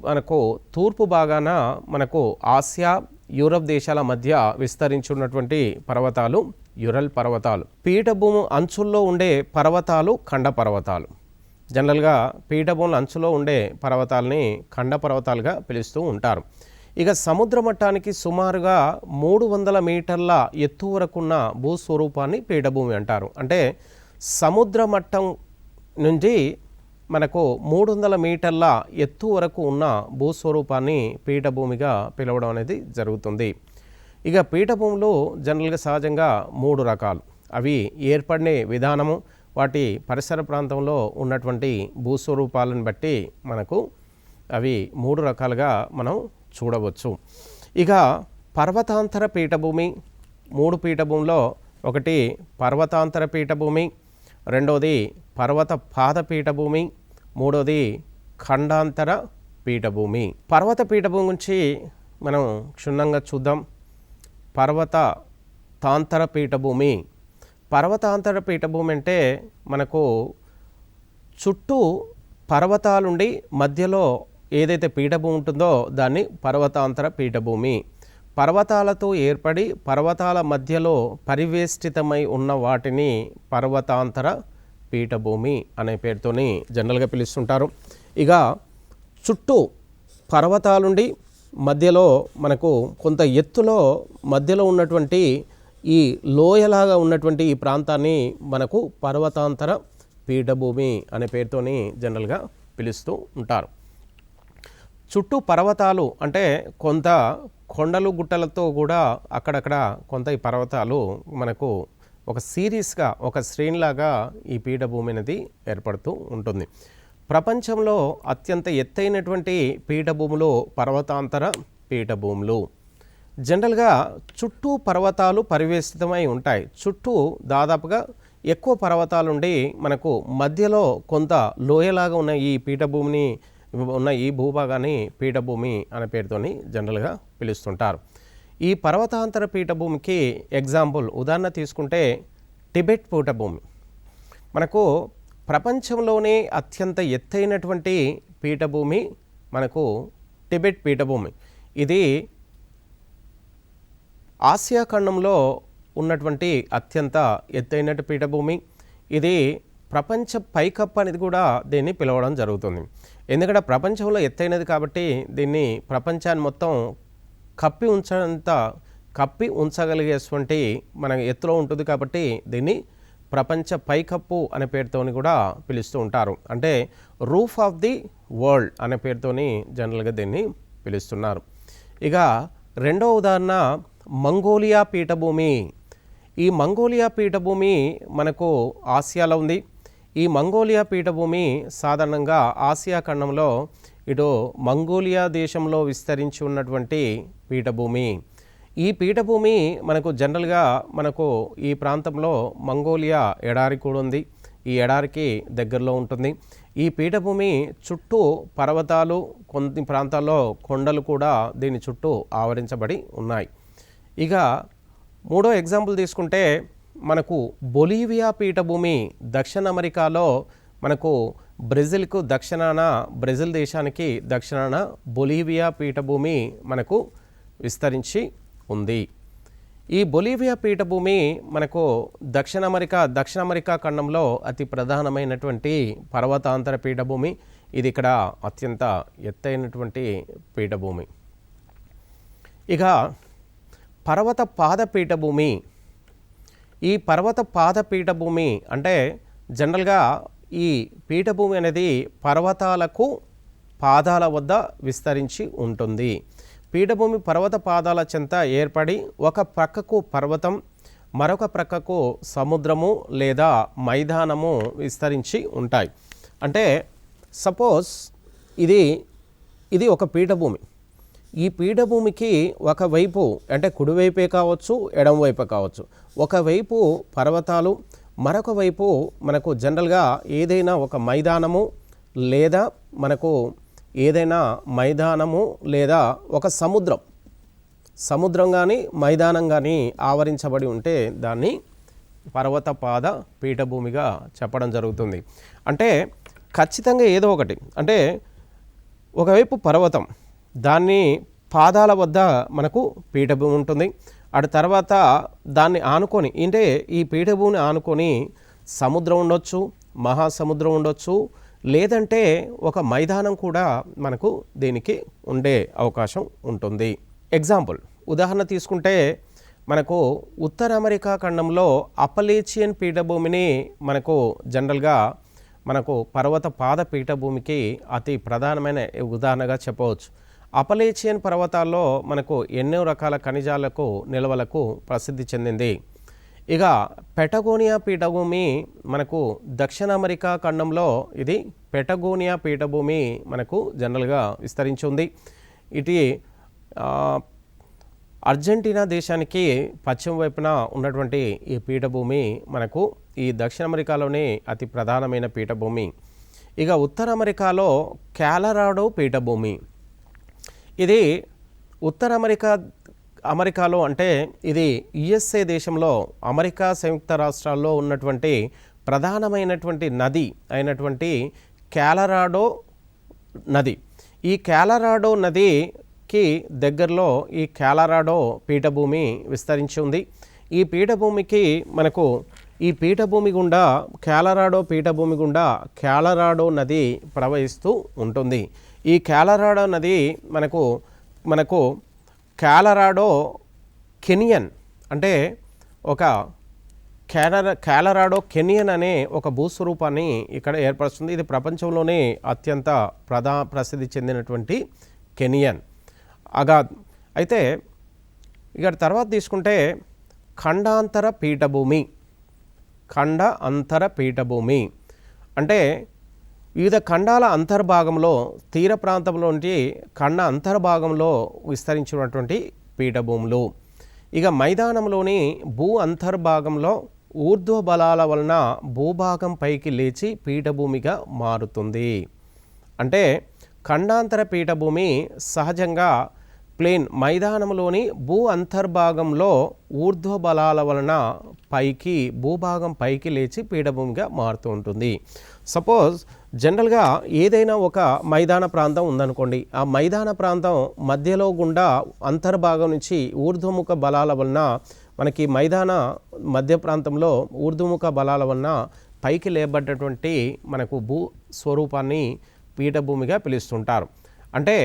మనకు తూర్పు భాగాన మనకు ఆసియా, యూరప్ దేశాల మధ్య విస్తరించున్నటువంటి పర్వతాలు యురల్ పర్వతాలు. పీఠభూమి అంచుల్లో ఉండే పర్వతాలు ఖండ పర్వతాలు. జనరల్గా పీఠభూముల అంచులో ఉండే పర్వతాలని ఖండ పర్వతాలుగా పిలుస్తూ ఉంటారు. ఇక సముద్ర మట్టానికి సుమారుగా 300 మీటర్ల ఎత్తు వరకున్న భూస్వరూపాన్ని పీఠభూమి అంటారు. అంటే సముద్ర మట్టం నుంచి మనకు 300 మీటర్ల ఎత్తు వరకు ఉన్న భూస్వరూపాన్ని పీఠభూమిగా పిలవడం అనేది జరుగుతుంది. ఇక పీఠభూములు జనరల్గా సహజంగా 3 రకాలు. అవి ఏర్పడే విధానము, వాటి పరిసర ప్రాంతంలో ఉన్నటువంటి భూస్వరూపాలను బట్టి మనకు అవి 3 రకాలుగా మనం చూడవచ్చు. ఇక పర్వతాంతర పీఠభూమి 3 పీఠభూమిలో ఒకటి పర్వతాంతర పీఠభూమి, రెండోది పర్వత పాద పీఠభూమి, మూడోది ఖండాంతర పీఠభూమి. పర్వత పీఠభూమి గురించి మనం క్షుణ్ణంగా చూద్దాం. పర్వతాంతర పీఠభూమి. పర్వతాంతర పీఠభూమి అంటే మనకు చుట్టూ పర్వతాలుండి మధ్యలో ఏదైతే పీఠభూమి ఉంటుందో దాన్ని పర్వతాంతర పీఠభూమి. పర్వతాలతో ఏర్పడి పర్వతాల మధ్యలో పరివేష్టితమై ఉన్న వాటిని పర్వతాంతర పీఠభూమి అనే పేరుతోని జనరల్గా పిలుస్తుంటారు. ఇక చుట్టూ పర్వతాలుండి మధ్యలో మనకు కొంత ఎత్తులో మధ్యలో ఉన్నటువంటి ఈ లోయలాగా ఉన్నటువంటి ఈ ప్రాంతాన్ని మనకు పర్వతాంతర పీఠభూమి అనే పేరుతోని జనరల్గా పిలుస్తూ ఉంటారు. చుట్టూ పర్వతాలు అంటే కొంత కొండలు గుట్టలతో కూడా అక్కడక్కడ కొంత ఈ పర్వతాలు మనకు ఒక సిరీస్గా ఒక శ్రేణిలాగా ఈ పీఠభూమి అనేది ఏర్పడుతూ ఉంటుంది. ప్రపంచంలో అత్యంత ఎత్తైనటువంటి పీఠభూములు పర్వతాంతర పీఠభూములు. జనరల్గా చుట్టూ పర్వతాలు పరివేష్టితమై ఉంటాయి. చుట్టూ దాదాపుగా ఎక్కువ పర్వతాలుండి మనకు మధ్యలో కొంత లోయలాగా ఉన్న ఈ పీఠభూమిని ఉన్న ఈ భూభాగాన్ని పీఠభూమి అనే పేరుతోని జనరల్గా పిలుస్తుంటారు. ఈ పర్వతాంతర పీఠభూమికి ఎగ్జాంపుల్ ఉదాహరణ తీసుకుంటే టిబెట్ పీఠభూమి. మనకు ప్రపంచంలోనే అత్యంత ఎత్తైనటువంటి పీఠభూమి మనకు టిబెట్ పీఠభూమి. ఇది ఆసియా ఖండంలో ఉన్నటువంటి అత్యంత ఎత్తైన పీఠభూమి. ఇది ప్రపంచ పైకప్పు అనేది కూడా దీన్ని పిలవడం జరుగుతుంది. ఎందుకంటే ప్రపంచంలో ఎత్తైనది కాబట్టి దీన్ని ప్రపంచాన్ని మొత్తం కప్పి ఉంచడంత కప్పి ఉంచగలిగేటువంటి మన ఎత్తులో ఉంటుంది కాబట్టి దీన్ని ప్రపంచ పైకప్పు అనే పేరుతోని కూడా పిలుస్తూ ఉంటారు. అంటే రూఫ్ ఆఫ్ ది వరల్డ్ అనే పేరుతోని జనరల్గా దీన్ని పిలుస్తున్నారు. ఇక రెండవ ఉదాహరణ మంగోలియా పీఠభూమి. ఈ మంగోలియా పీఠభూమి మనకు ఆసియాలో ఉంది. ఈ మంగోలియా పీఠభూమి సాధారణంగా ఆసియా ఖండంలో ఇటు మంగోలియా దేశంలో విస్తరించి ఉన్నటువంటి పీఠభూమి. ఈ పీఠభూమి మనకు జనరల్గా మనకు ఈ ప్రాంతంలో మంగోలియా ఎడారి కూడా ఉంది. ఈ ఎడారికి దగ్గరలో ఉంటుంది. ఈ పీఠభూమి చుట్టూ పర్వతాలు, కొన్ని ప్రాంతాల్లో కొండలు కూడా దీని చుట్టూ ఆవరించబడి ఉన్నాయి. ఇక మూడో ఎగ్జాంపుల్ తీసుకుంటే మనకు బొలీవియా పీఠభూమి దక్షిణ అమెరికాలో మనకు బ్రెజిల్కు దక్షిణాన, బ్రెజిల్ దేశానికి దక్షిణాన బొలీవియా పీఠభూమి మనకు విస్తరించి ఉంది. ఈ బొలీవియా పీఠభూమి మనకు దక్షిణ అమెరికా ఖండంలో అతి ప్రధానమైనటువంటి పర్వతాంతర పీఠభూమి. ఇది ఇక్కడ అత్యంత ఎత్తైనటువంటి పీఠభూమి. ఇక పర్వత పాద పీఠభూమి. ఈ పర్వత పాద పీఠభూమి అంటే జనరల్గా ఈ పీఠభూమి అనేది పర్వతాలకు పాదాల వద్ద విస్తరించి ఉంటుంది. పీఠభూమి పర్వత పాదాల చెంత ఏర్పడి ఒక ప్రక్కకు పర్వతం, మరొక ప్రక్కకు సముద్రము లేదా మైదానము విస్తరించి ఉంటాయి. అంటే సపోజ్ ఇది ఒక పీఠభూమి. ఈ పీఠభూమికి ఒకవైపు అంటే కుడివైపే కావచ్చు, ఎడమవైపు కావచ్చు, ఒకవైపు పర్వతాలు, మరొక వైపు మనకు జనరల్గా ఏదైనా ఒక మైదానము లేదా లేదా ఒక సముద్రం కానీ మైదానం కానీ ఆవరించబడి ఉంటే దాన్ని పర్వత పాద పీఠభూమిగా చెప్పడం జరుగుతుంది. అంటే ఖచ్చితంగా ఏదో ఒకటి, అంటే ఒకవైపు పర్వతం, దాన్ని పాదాల వద్ద మనకు పీఠభూమి ఉంటుంది. అటు తర్వాత దాన్ని ఆనుకొని, అంటే ఈ పీఠభూమిని ఆనుకొని సముద్రం ఉండొచ్చు, మహాసముద్రం ఉండొచ్చు, లేదంటే ఒక మైదానం కూడా మనకు దీనికి ఉండే అవకాశం ఉంటుంది. ఎగ్జాంపుల్ ఉదాహరణ తీసుకుంటే మనకు ఉత్తర అమెరికా ఖండంలో అపలేచియన్ పీఠభూమిని మనకు జనరల్గా మనకు పర్వత పాద పీఠభూమికి అతి ప్రధానమైన ఉదాహరణగా చెప్పవచ్చు. అపలేచియన్ పర్వతాల్లో మనకు ఎన్నో రకాల ఖనిజాలకు నిల్వలకు ప్రసిద్ధి చెందింది. ఇక పెటగోనియా పీఠభూమి మనకు దక్షిణ అమెరికా ఖండంలో ఇది పెటగోనియా పీఠభూమి మనకు జనరల్గా విస్తరించి ఉంది. ఇది అర్జెంటీనా దేశానికి పశ్చిమ వైపున ఉన్నటువంటి ఈ పీఠభూమి మనకు ఈ దక్షిణ అమెరికాలోనే అతి ప్రధానమైన పీఠభూమి. ఇక ఉత్తర అమెరికాలో పీఠభూమి. ఇది ఉత్తర అమెరికాలో అంటే ఇది యుఎస్ఏ దేశంలో, అమెరికా సంయుక్త రాష్ట్రాల్లో ఉన్నటువంటి ప్రధానమైనటువంటి నది అయినటువంటి కాలరాడో నది. ఈ కాలరాడో నదికి దగ్గరలో ఈ కాలరాడో పీఠభూమి విస్తరించి ఉంది. ఈ పీఠభూమి గుండా కాలరాడో పీఠభూమి గుండా కాలరాడో నది ప్రవహిస్తూ ఉంటుంది. ఈ కాలరాడో నది మనకు కాలరాడో కెనియన్ అంటే ఒక కాలరాడో కెనియన్ అనే ఒక భూస్వరూపాన్ని ఇక్కడ ఏర్పరుస్తుంది. ఇది ప్రపంచంలోనే అత్యంత ప్రసిద్ధి చెందినటువంటి కెనియన్ అగాద్. అయితే ఇక్కడ తర్వాత తీసుకుంటే ఖండాంతర పీఠభూమి అంటే వివిధ ఖండాల అంతర్భాగంలో, తీర ప్రాంతంలోని ఖండ అంతర్భాగంలో విస్తరించినటువంటి పీఠభూములు. ఇక మైదానంలోని భూ అంతర్భాగంలో ఊర్ధ్వ బలాల వలన భూభాగం పైకి లేచి పీఠభూమిగా మారుతుంది. అంటే ఖండాంతర పీఠభూమి సహజంగా ప్లేన్ మైదానంలోని భూ అంతర్భాగంలో ఊర్ధ్వ బలాల వలన భూభాగం పైకి లేచి పీఠభూమిగా మారుతూ ఉంటుంది. సపోజ్ జనరల్గా ఏదైనా ఒక మైదాన ప్రాంతం ఉందనుకోండి, ఆ మైదాన ప్రాంతం మధ్యలో గుండా అంతర్భాగం నుంచి ఊర్ధ్వముఖ బలాల వలన మనకి మైదాన మధ్య ప్రాంతంలో ఊర్ధ్వముఖ బలాల వలన పైకి లేబడ్డటువంటి మనకు భూ స్వరూపాన్ని పీఠభూమిగా పిలుస్తుంటారు. అంటే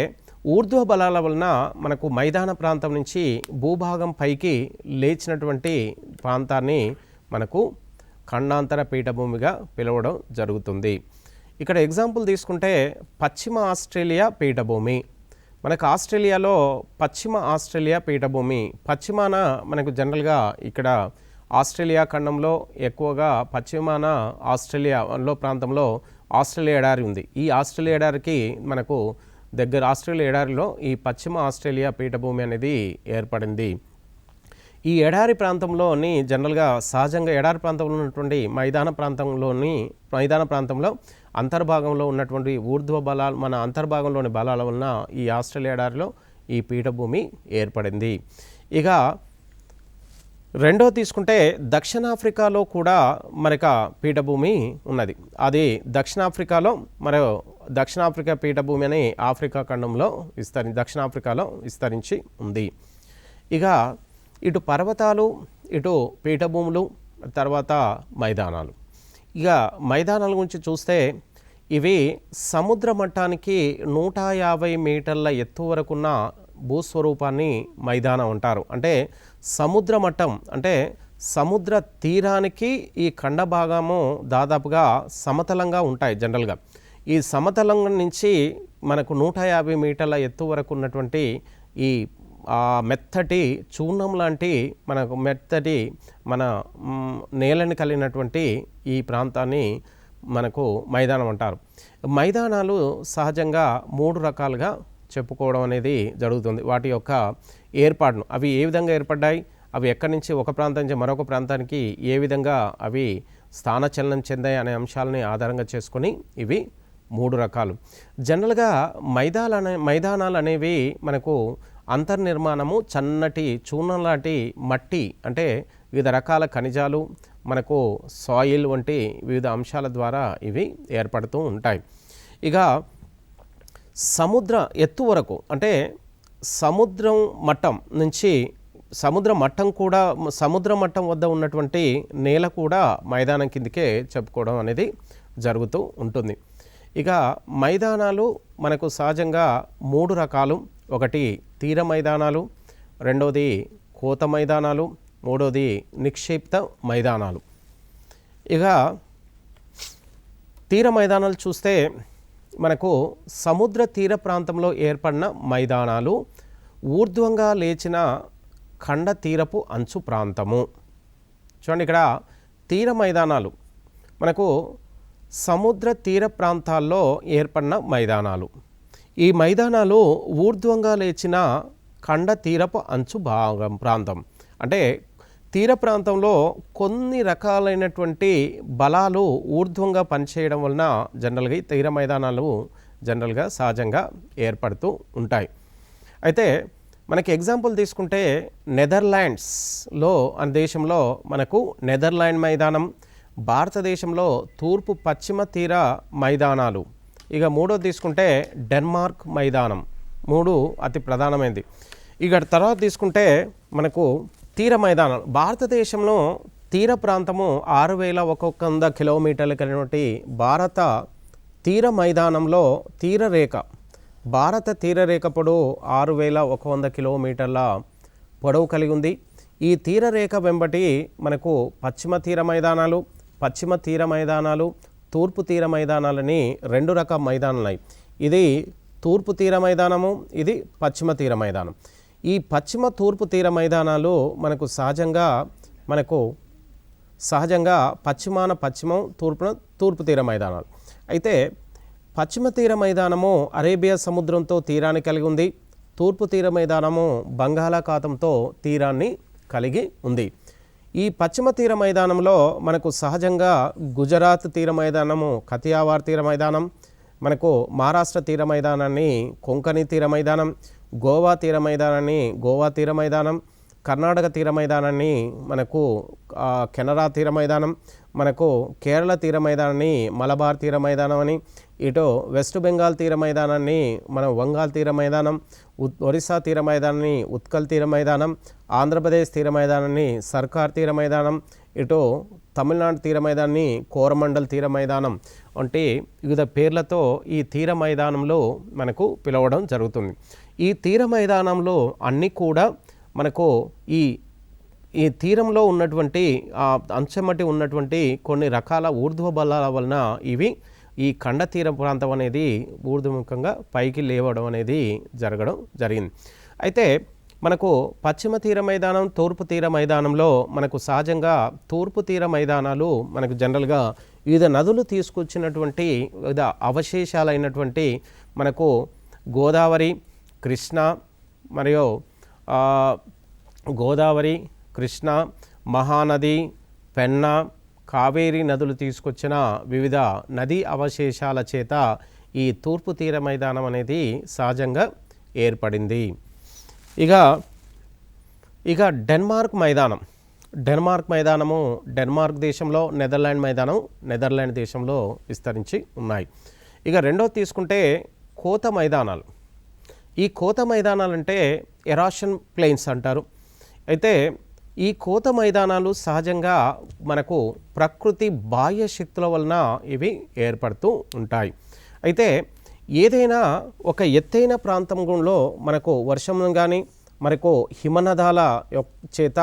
ఊర్ధ్వ బలాల వలన మనకు మైదాన ప్రాంతం నుంచి భూభాగం పైకి లేచినటువంటి ప్రాంతాన్ని మనకు ఖండాంతర పీఠభూమిగా పిలవడం జరుగుతుంది. ఇక్కడ ఎగ్జాంపుల్ తీసుకుంటే పశ్చిమ ఆస్ట్రేలియా పీఠభూమి. మనకు ఆస్ట్రేలియాలో పశ్చిమ ఆస్ట్రేలియా పీఠభూమి, పశ్చిమాన మనకు జనరల్గా ఇక్కడ ఆస్ట్రేలియా ఖండంలో ఎక్కువగా పశ్చిమాన ఆస్ట్రేలియాలో ప్రాంతంలో ఆస్ట్రేలియా ఎడారి ఉంది. ఈ ఆస్ట్రేలియా ఎడారికి మనకు దగ్గర ఆస్ట్రేలియా ఎడారిలో ఈ పశ్చిమ ఆస్ట్రేలియా పీఠభూమి అనేది ఏర్పడింది. ఈ ఎడారి ప్రాంతంలోని జనరల్గా సహజంగా ఎడారి ప్రాంతంలో ఉన్నటువంటి మైదాన ప్రాంతంలో అంతర్భాగంలో ఉన్నటువంటి ఊర్ధ్వ బలాలు, మన అంతర్భాగంలోని బలాల వలన ఈ ఆస్ట్రేలియా ఎడారిలో ఈ పీఠభూమి ఏర్పడింది. ఇక రెండో తీసుకుంటే దక్షిణాఫ్రికాలో కూడా మనక పీఠభూమి ఉన్నది. అది దక్షిణాఫ్రికాలో దక్షిణాఫ్రికా పీఠభూమి అని ఆఫ్రికా ఖండంలో దక్షిణాఫ్రికాలో విస్తరించి ఉంది. ఇక ఇటు పర్వతాలు, ఇటు పీఠభూములు, తర్వాత మైదానాలు. ఇక మైదానాల గురించి చూస్తే ఇవి సముద్ర మట్టానికి 150 మీటర్ల ఎత్తు వరకున్న భూస్వరూపాన్ని మైదానం అంటారు. అంటే సముద్ర మట్టం అంటే సముద్ర తీరానికి ఈ ఖండ భాగము దాదాపుగా సమతలంగా ఉంటాయి. జనరల్గా ఈ సమతలం నుంచి మనకు 150 మీటర్ల ఎత్తు వరకు ఉన్నటువంటి ఈ మెత్తటి చూర్ణం లాంటి మనకు మెత్తటి మన నేలని కలిగినటువంటి ఈ ప్రాంతాన్ని మనకు మైదానం అంటారు. మైదానాలు సహజంగా 3 రకాలుగా చెప్పుకోవడం అనేది జరుగుతుంది. వాటి యొక్క ఏర్పాటును, అవి ఏ విధంగా ఏర్పడ్డాయి, అవి ఎక్కడి నుంచి ఒక ప్రాంతం నుంచి మరొక ప్రాంతానికి ఏ విధంగా అవి స్థానచలనం చెందాయి అనే అంశాలని ఆధారంగా చేసుకొని ఇవి 3 రకాలు. జనరల్గా మైదానాలు అనేవి మనకు అంతర్నిర్మాణము చన్నటి చూర్ణం లాంటి మట్టి, అంటే వివిధ రకాల ఖనిజాలు, మనకు సాయిల్ వంటి వివిధ అంశాల ద్వారా ఇవి ఏర్పడుతూ ఉంటాయి. ఇక సముద్ర ఎత్తు వరకు అంటే సముద్రం మట్టం నుంచి సముద్ర మట్టం వద్ద ఉన్నటువంటి నేల కూడా మైదానం కిందకే చెప్పుకోవడం అనేది జరుగుతూ ఉంటుంది. ఇక మైదానాలు మనకు సహజంగా 3 రకాలు. ఒకటి తీర మైదానాలు, రెండోది కోత మైదానాలు, మూడోది నిక్షిప్త మైదానాలు. ఇక తీర మైదానాలు చూస్తే మనకు సముద్ర తీర ప్రాంతంలో ఏర్పడిన మైదానాలు, ఊర్ధ్వంగా లేచిన ఖండ తీరపు అంచు ప్రాంతము. చూడండి, ఇక్కడ తీర మైదానాలు మనకు సముద్ర తీర ప్రాంతాల్లో ఏర్పడిన మైదానాలు. ఈ మైదానాలు ఊర్ధ్వంగా లేచిన ఖండ తీరపు అంచు ప్రాంతం. అంటే తీర ప్రాంతంలో కొన్ని రకాలైనటువంటి బలాలు ఊర్ధ్వంగా పనిచేయడం వలన జనరల్గా ఈ తీర మైదానాలు జనరల్గా సహజంగా ఏర్పడుతూ ఉంటాయి. అయితే మనకి ఎగ్జాంపుల్ తీసుకుంటే నెదర్లాండ్స్లో అనే దేశంలో మనకు నెదర్లాండ్ మైదానం, భారతదేశంలో తూర్పు పశ్చిమ తీర మైదానాలు. ఇక మూడోది తీసుకుంటే డెన్మార్క్ మైదానం, 3 అతి ప్రధానమైనది. ఇక తర్వాత తీసుకుంటే మనకు తీర మైదానాలు. భారతదేశంలో తీర ప్రాంతము 6100 కిలోమీటర్ల కలిగినటువంటి భారత తీర మైదానంలో భారత తీరరేఖ పొడవు 6100 కిలోమీటర్ల పొడవు కలిగి ఉంది. ఈ తీరరేఖ వెంబటి మనకు పశ్చిమ తీర మైదానాలు, తూర్పు తీర మైదానాలని 2 రకాల మైదానాలు ఉన్నాయి. ఇది తూర్పు తీర మైదానము, ఇది పశ్చిమ తీర మైదానం. ఈ తూర్పు తీర మైదానాలు మనకు సహజంగా పశ్చిమం, తూర్పు తీర మైదానాలు. అయితే పశ్చిమ తీర మైదానము అరేబియా సముద్రంతో తీరాన్ని కలిగి ఉంది. తూర్పు తీర మైదానము బంగాళాఖాతంతో తీరాన్ని కలిగి ఉంది. ఈ పశ్చిమ తీర మైదానంలో మనకు సహజంగా గుజరాత్ తీర మైదానము కతియావార్ తీర మైదానం, మనకు మహారాష్ట్ర తీర మైదానాన్ని కొంకణి తీర మైదానం, గోవా తీర మైదానాన్ని గోవా తీర మైదానం, కర్ణాటక తీర మైదానాన్ని మనకు కెనరా తీర మైదానం, మనకు కేరళ తీర మైదానాన్ని మలబార్ తీర మైదానం అని, ఇటు వెస్ట్ బెంగాల్ తీర మైదానాన్ని మనం వంగాల్ తీర మైదానం, ఒరిస్సా తీర మైదానాన్ని ఉత్కల్ తీర మైదానం, ఆంధ్రప్రదేశ్ తీర మైదానాన్ని సర్కార్ తీర మైదానం, ఇటు తమిళనాడు తీర మైదానాన్ని కోరమండల్ తీర మైదానం వంటి వివిధ పేర్లతో ఈ తీర మైదానంలో మనకు పిలవడం జరుగుతుంది. ఈ తీర మైదానంలో అన్నీ కూడా మనకు ఈ తీరంలో ఉన్నటువంటి అంచెమటి ఉన్నటువంటి కొన్ని రకాల ఊర్ధ్వ బలాల వలన ఇవి ఈ ఖండ తీర ప్రాంతం అనేది ఊర్ధ్వముఖంగా పైకి లేవడం అనేది జరగడం జరిగింది. అయితే మనకు పశ్చిమ తీర మైదానం, తూర్పు తీర మైదానంలో మనకు సహజంగా తూర్పు తీర మైదానాలు మనకు జనరల్గా వివిధ నదులు తీసుకొచ్చినటువంటి వివిధ అవశేషాలైనటువంటి మనకు గోదావరి, కృష్ణ మరియు గోదావరి, కృష్ణ, మహానది, పెన్నా, కావేరీ నదులు తీసుకొచ్చిన వివిధ నదీ అవశేషాల చేత ఈ తూర్పు తీర మైదానం అనేది సహజంగా ఏర్పడింది. ఇక డెన్మార్క్ మైదానము డెన్మార్క్ దేశంలో, నెదర్లాండ్ దేశంలో విస్తరించి ఉన్నాయి. ఇక రెండోది తీసుకుంటే కోత మైదానాలు. ఈ కోత మైదానాలు అంటే ఎరాషన్ ప్లెయిన్స్ అంటారు. అయితే ఈ కోత మైదానాలు సహజంగా మనకు ప్రకృతి బాహ్య శక్తుల వలన ఇవి ఏర్పడుతూ ఉంటాయి. అయితే ఏదైనా ఒక ఎత్తైన ప్రాంతంలో మనకు వర్షం కానీ మనకు హిమనదాల చేత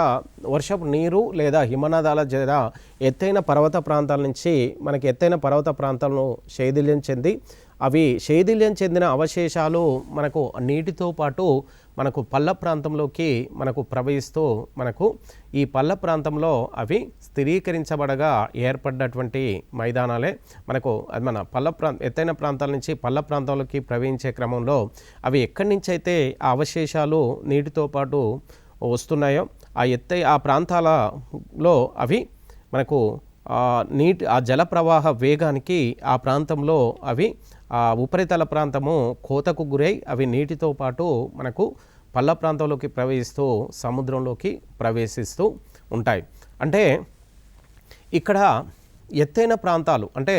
వర్షపు నీరు లేదా హిమనదాల చేత ఎత్తైన పర్వత ప్రాంతాల నుంచి మనకి ఎత్తైన పర్వత ప్రాంతాలను శైథిల్యం చెంది అవి శైథిల్యం చెందిన అవశేషాలు మనకు నీటితో పాటు మనకు పల్ల ప్రాంతంలోకి మనకు ప్రవహిస్తూ మనకు ఈ పల్ల ప్రాంతంలో అవి స్థిరీకరించబడగా ఏర్పడినటువంటి మైదానాలే మనకు అది మన ఎత్తైన ప్రాంతాల నుంచి పల్ల ప్రాంతంలోకి ప్రవహించే క్రమంలో అవి ఎక్కడి నుంచి అయితే ఆ అవశేషాలు నీటితో పాటు వస్తున్నాయో ఆ ప్రాంతాలలో అవి మనకు ఆ జల ప్రవాహ వేగానికి ఆ ప్రాంతంలో అవి ఆ ఉపరితల ప్రాంతము కోతకు గురై అవి నీటితో పాటు మనకు పల్ల ప్రాంతంలోకి ప్రవహిస్తూ సముద్రంలోకి ప్రవేశిస్తూ ఉంటాయి. అంటే ఇక్కడ ఎత్తైన ప్రాంతాలు అంటే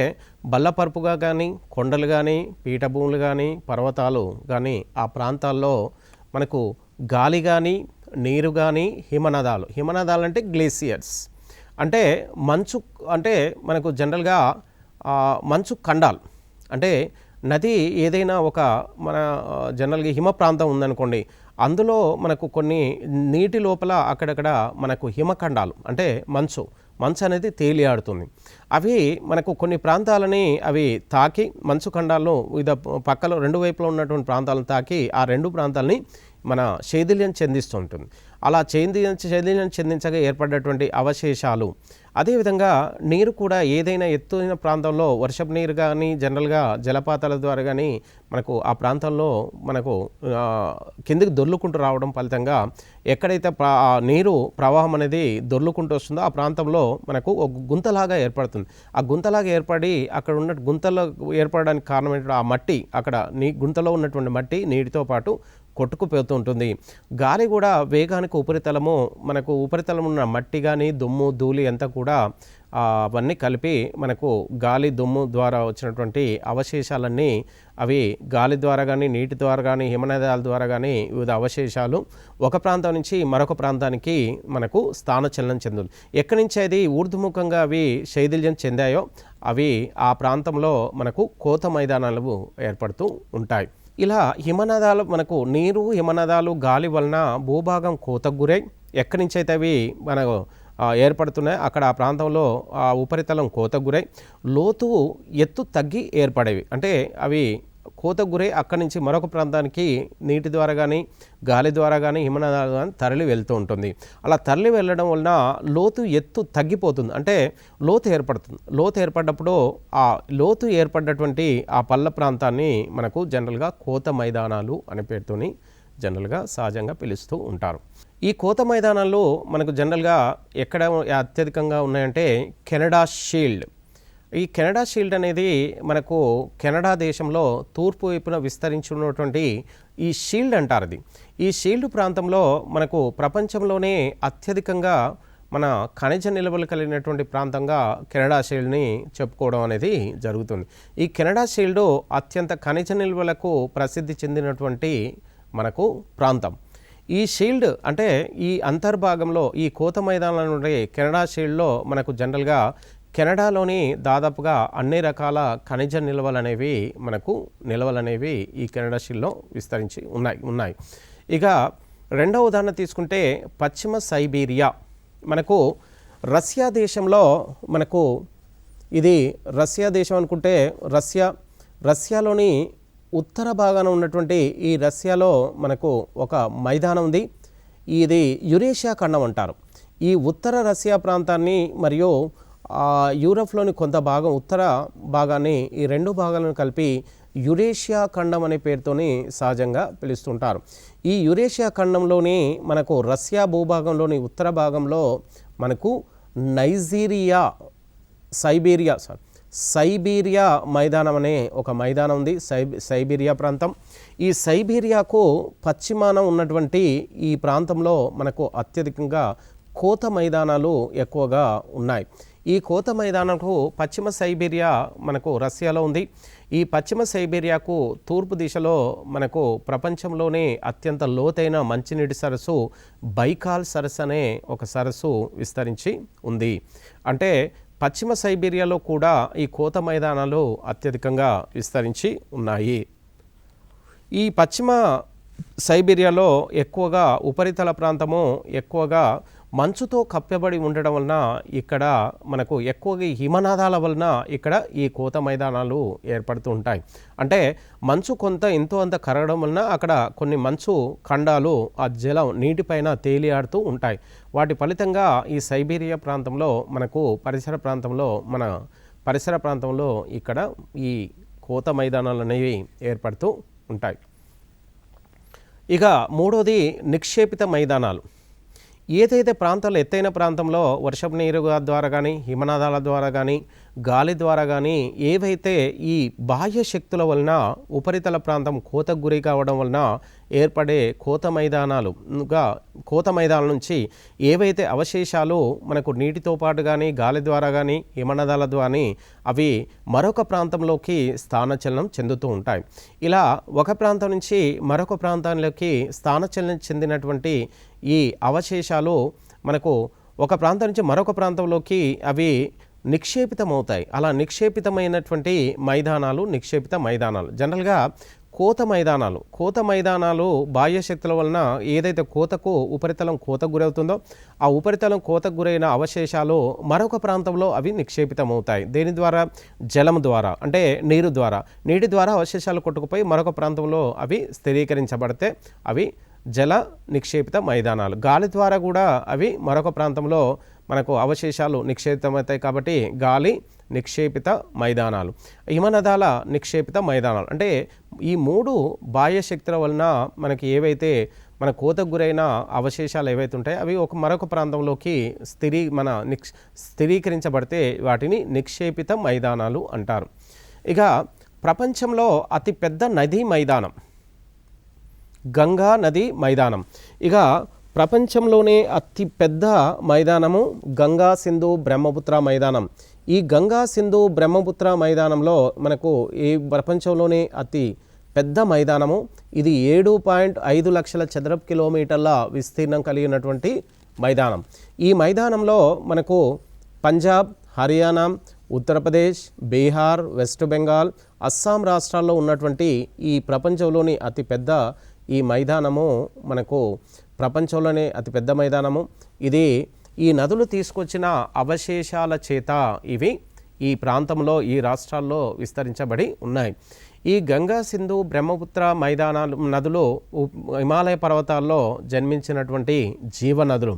బల్లపరుపుగా కానీ, కొండలు కానీ, పీఠభూములు కానీ, పర్వతాలు కానీ ఆ ప్రాంతాల్లో మనకు గాలి కానీ, నీరు కానీ, హిమనదాలు అంటే గ్లేసియర్స్ అంటే మంచు, అంటే మనకు జనరల్గా మంచు ఖండాలు. అంటే నది ఏదైనా ఒక మన జనరల్గా హిమ ప్రాంతం ఉందనుకోండి, అందులో మనకు కొన్ని నీటి లోపల అక్కడక్కడ మనకు హిమఖండాలు అంటే మంచు అనేది తేలియాడుతుంది. అవి మనకు కొన్ని ప్రాంతాలని అవి తాకి మంచు ఖండాలను వివిధ పక్కలో రెండు వైపులో ఉన్నటువంటి ప్రాంతాలను తాకి ఆ రెండు ప్రాంతాలని మన శైథిల్యం చెందిస్తుంటుంది. అలా శైథిల్యం చెందించగా ఏర్పడినటువంటి అవశేషాలు. అదేవిధంగా నీరు కూడా ఏదైనా ఎత్తైన ప్రాంతంలో వర్షపు నీరు కానీ జనరల్గా జలపాతాల ద్వారా కానీ మనకు ఆ ప్రాంతంలో మనకు కిందికి దొర్లుకుంటూ రావడం ఫలితంగా ఎక్కడైతే నీరు ప్రవాహం అనేది దొర్లుకుంటూ వస్తుందో ఆ ప్రాంతంలో మనకు ఒక గుంతలాగా ఏర్పడుతుంది. ఆ గుంతలాగా ఏర్పడి అక్కడ ఉన్న గుంతలో ఏర్పడడానికి కారణమైన ఆ మట్టి అక్కడ గుంతలో ఉన్నటువంటి మట్టి నీటితో పాటు కొట్టుకుపోతూ ఉంటుంది. గాలి కూడా వేగానికి మనకు ఉపరితలం ఉన్న మట్టి కానీ దుమ్ము ధూళి అంతా కూడా అవన్నీ కలిపి మనకు గాలి దుమ్ము ద్వారా వచ్చినటువంటి అవశేషాలన్నీ అవి గాలి ద్వారా కానీ నీటి ద్వారా కానీ హిమనదాల ద్వారా కానీ వివిధ అవశేషాలు ఒక ప్రాంతం నుంచి మరొక ప్రాంతానికి మనకు స్థానచలనం చెందుతుంది. ఎక్కడి నుంచి అది ఊర్ధ్వముఖంగా అవి శైథిల్యం చెందాయో అవి ఆ ప్రాంతంలో మనకు కోత మైదానాలు ఏర్పడుతూ ఉంటాయి. ఇలా హిమనదాలు మనకు నీరు హిమనదాలు గాలి వలన భూభాగం కోతకు గురై ఎక్కడి నుంచి అయితే అవి మనకు ఏర్పడుతున్నాయి అక్కడ ఆ ప్రాంతంలో ఆ ఉపరితలం కోతకు గురై లోతు ఎత్తు తగ్గి ఏర్పడేవి. అంటే అవి కోతకు గురై అక్కడి నుంచి మరొక ప్రాంతానికి నీటి ద్వారా కానీ గాలి ద్వారా కానీ హిమనదాలు కానీ తరలి వెళ్తూ ఉంటుంది. అలా తరలి వెళ్ళడం వలన లోతు ఎత్తు తగ్గిపోతుంది. అంటే లోతు ఏర్పడుతుంది. లోతు ఏర్పడ్డప్పుడు ఆ లోతు ఏర్పడ్డటువంటి ఆ పల్ల ప్రాంతాన్ని మనకు జనరల్గా కోత మైదానాలు అనే పేరుతోని జనరల్గా సహజంగా పిలుస్తూ ఉంటారు. ఈ కోత మైదానాలు మనకు జనరల్గా ఎక్కడ అత్యధికంగా ఉన్నాయంటే కెనడా షీల్డ్. ఈ కెనడా షీల్డ్ అనేది మనకు కెనడా దేశంలో తూర్పు వైపున విస్తరించున్నటువంటి ఈ షీల్డ్ అంటారు. ఈ షీల్డ్ ప్రాంతంలో మనకు ప్రపంచంలోనే అత్యధికంగా మన ఖనిజ నిల్వలు కలిగినటువంటి ప్రాంతంగా కెనడా షీల్డ్ని చెప్పుకోవడం అనేది జరుగుతుంది. ఈ కెనడా షీల్డ్ అత్యంత ఖనిజ నిల్వలకు ప్రసిద్ధి చెందినటువంటి మనకు ప్రాంతం. ఈ షీల్డ్ అంటే ఈ అంతర్భాగంలో ఈ కోత మైదానాలు ఉండే కెనడా షీల్డ్లో మనకు జనరల్గా కెనడాలోని దాదాపుగా అన్ని రకాల ఖనిజ నిల్వలనేవి ఈ కెనడా షీల్డ్లో విస్తరించి ఉన్నాయి. ఇక రెండవ ఉదాహరణ తీసుకుంటే పశ్చిమ సైబీరియా. మనకు రష్యా దేశంలో మనకు ఇది రష్యా దేశం అనుకుంటే రష్యాలోని ఉత్తర భాగాన ఉన్నటువంటి ఈ రష్యాలో మనకు ఒక మైదానం ఉంది. ఇది యురేషియా ఖండం అంటారు. ఈ ఉత్తర రష్యా ప్రాంతాన్ని మరియు యూరప్లోని కొంత భాగం ఉత్తర భాగాన్ని ఈ రెండు భాగాలను కలిపి యురేషియా ఖండం అనే పేరుతోని సహజంగా పిలుస్తుంటారు. ఈ యురేషియా ఖండంలోని మనకు రష్యా భూభాగంలోని ఉత్తర భాగంలో మనకు సైబీరియా మైదానం అనే ఒక మైదానం ఉంది. సైబీరియా ప్రాంతం. ఈ సైబీరియాకు పశ్చిమాన ఉన్నటువంటి ఈ ప్రాంతంలో మనకు అత్యధికంగా కోత మైదానాలు ఎక్కువగా ఉన్నాయి. ఈ కోత మైదానాలకు పశ్చిమ సైబీరియా మనకు రష్యాలో ఉంది. ఈ పశ్చిమ సైబీరియాకు తూర్పు దిశలో మనకు ప్రపంచంలోనే అత్యంత లోతైన మంచినీటి సరస్సు బైకాల్ సరస్సు అనే ఒక సరస్సు విస్తరించి ఉంది. అంటే పశ్చిమ సైబీరియాలో కూడా ఈ కోత మైదానాలు అత్యధికంగా విస్తరించి ఉన్నాయి. ఈ పశ్చిమ సైబీరియాలో ఎక్కువగా ఉపరితల ప్రాంతము ఎక్కువగా మంచుతో కప్పబడి ఉండడం వలన ఇక్కడ మనకు ఎక్కువగా హిమనాదాల వలన ఇక్కడ ఈ కోత మైదానాలు ఏర్పడుతూ ఉంటాయి. అంటే మంచు ఎంతో అంత కరగడం వలన అక్కడ కొన్ని మంచు ఖండాలు ఆ జలం నీటిపైన తేలియాడుతూ ఉంటాయి. వాటి ఫలితంగా ఈ సైబీరియా ప్రాంతంలో మనకు పరిసర ప్రాంతంలో ఇక్కడ ఈ కోత మైదానాలు అనేవి ఏర్పడుతూ ఉంటాయి. ఇక మూడోది నిక్షేపిత మైదానాలు. ఏదైతే ప్రాంతాల్లో ఎత్తైన ప్రాంతంలో వర్షపు నీరు ద్వారా కానీ హిమనాదాల ద్వారా కానీ గాలి ద్వారా కానీ ఏవైతే ఈ బాహ్య శక్తుల వలన ఉపరితల ప్రాంతం కోతకు గురి కావడం వలన ఏర్పడే కోత మైదానాల నుంచి ఏవైతే అవశేషాలు మనకు నీటితో పాటు కానీ గాలి ద్వారా కానీ హిమనాదాల ద్వారా అవి మరొక ప్రాంతంలోకి స్థానచలనం చెందుతూ ఉంటాయి. ఇలా ఒక ప్రాంతం నుంచి మరొక ప్రాంతంలోకి స్థానచలనం చెందినటువంటి ఈ అవశేషాలు మనకు ఒక ప్రాంతం నుంచి మరొక ప్రాంతంలోకి అవి నిక్షేపితమవుతాయి. అలా నిక్షేపితమైనటువంటి నిక్షేపిత మైదానాలు జనరల్గా కోత మైదానాలు బాహ్య శక్తుల వలన ఏదైతే ఉపరితలం కోతకు గురవుతుందో ఆ ఉపరితలం కోతకు గురైన అవశేషాలు మరొక ప్రాంతంలో అవి నిక్షేపితమవుతాయి. దేని ద్వారా? జలం ద్వారా, అంటే నీటి ద్వారా అవశేషాలు కొట్టుకుపోయి మరొక ప్రాంతంలో అవి స్థిరీకరించబడితే అవి జల నిక్షేపిత మైదానాలు. గాలి ద్వారా కూడా అవి మరొక ప్రాంతంలో మనకు అవశేషాలు నిక్షేపితమవుతాయి కాబట్టి గాలి నిక్షేపిత మైదానాలు. హిమనదాల నిక్షేపిత మైదానాలు అంటే ఈ మూడు బాహ్య శక్తుల వలన మనకి ఏవైతే మన కోతకు గురైన అవశేషాలు ఏవైతే ఉంటాయో అవి మరొక ప్రాంతంలోకి స్థిరీకరించబడితే వాటిని నిక్షేపిత మైదానాలు అంటారు. ఇక ప్రపంచంలో అతిపెద్ద నదీ మైదానం గంగా నది మైదానం. ఇక ప్రపంచంలోనే అతిపెద్ద మైదానము గంగా సింధు బ్రహ్మపుత్ర మైదానం. ఈ గంగా సింధు బ్రహ్మపుత్ర మైదానంలో మనకు ఈ ప్రపంచంలోనే అతి పెద్ద మైదానము. ఇది 7.5 లక్షల చదరపు కిలోమీటర్ల విస్తీర్ణం కలిగినటువంటి మైదానం. ఈ మైదానంలో మనకు పంజాబ్, హర్యానా, ఉత్తరప్రదేశ్, బీహార్, వెస్ట్ బెంగాల్, అస్సాం రాష్ట్రాల్లో ఉన్నటువంటి ఈ ప్రపంచంలోని అతిపెద్ద ఈ మైదానము మనకు ప్రపంచంలోనే అతిపెద్ద మైదానము. ఇది ఈ నదులు తీసుకొచ్చిన అవశేషాల చేత ఇవి ఈ ప్రాంతంలో ఈ రాష్ట్రాల్లో విస్తరించబడి ఉన్నాయి. ఈ గంగా సింధు బ్రహ్మపుత్ర నదులు హిమాలయ పర్వతాల్లో జన్మించినటువంటి జీవనదులు.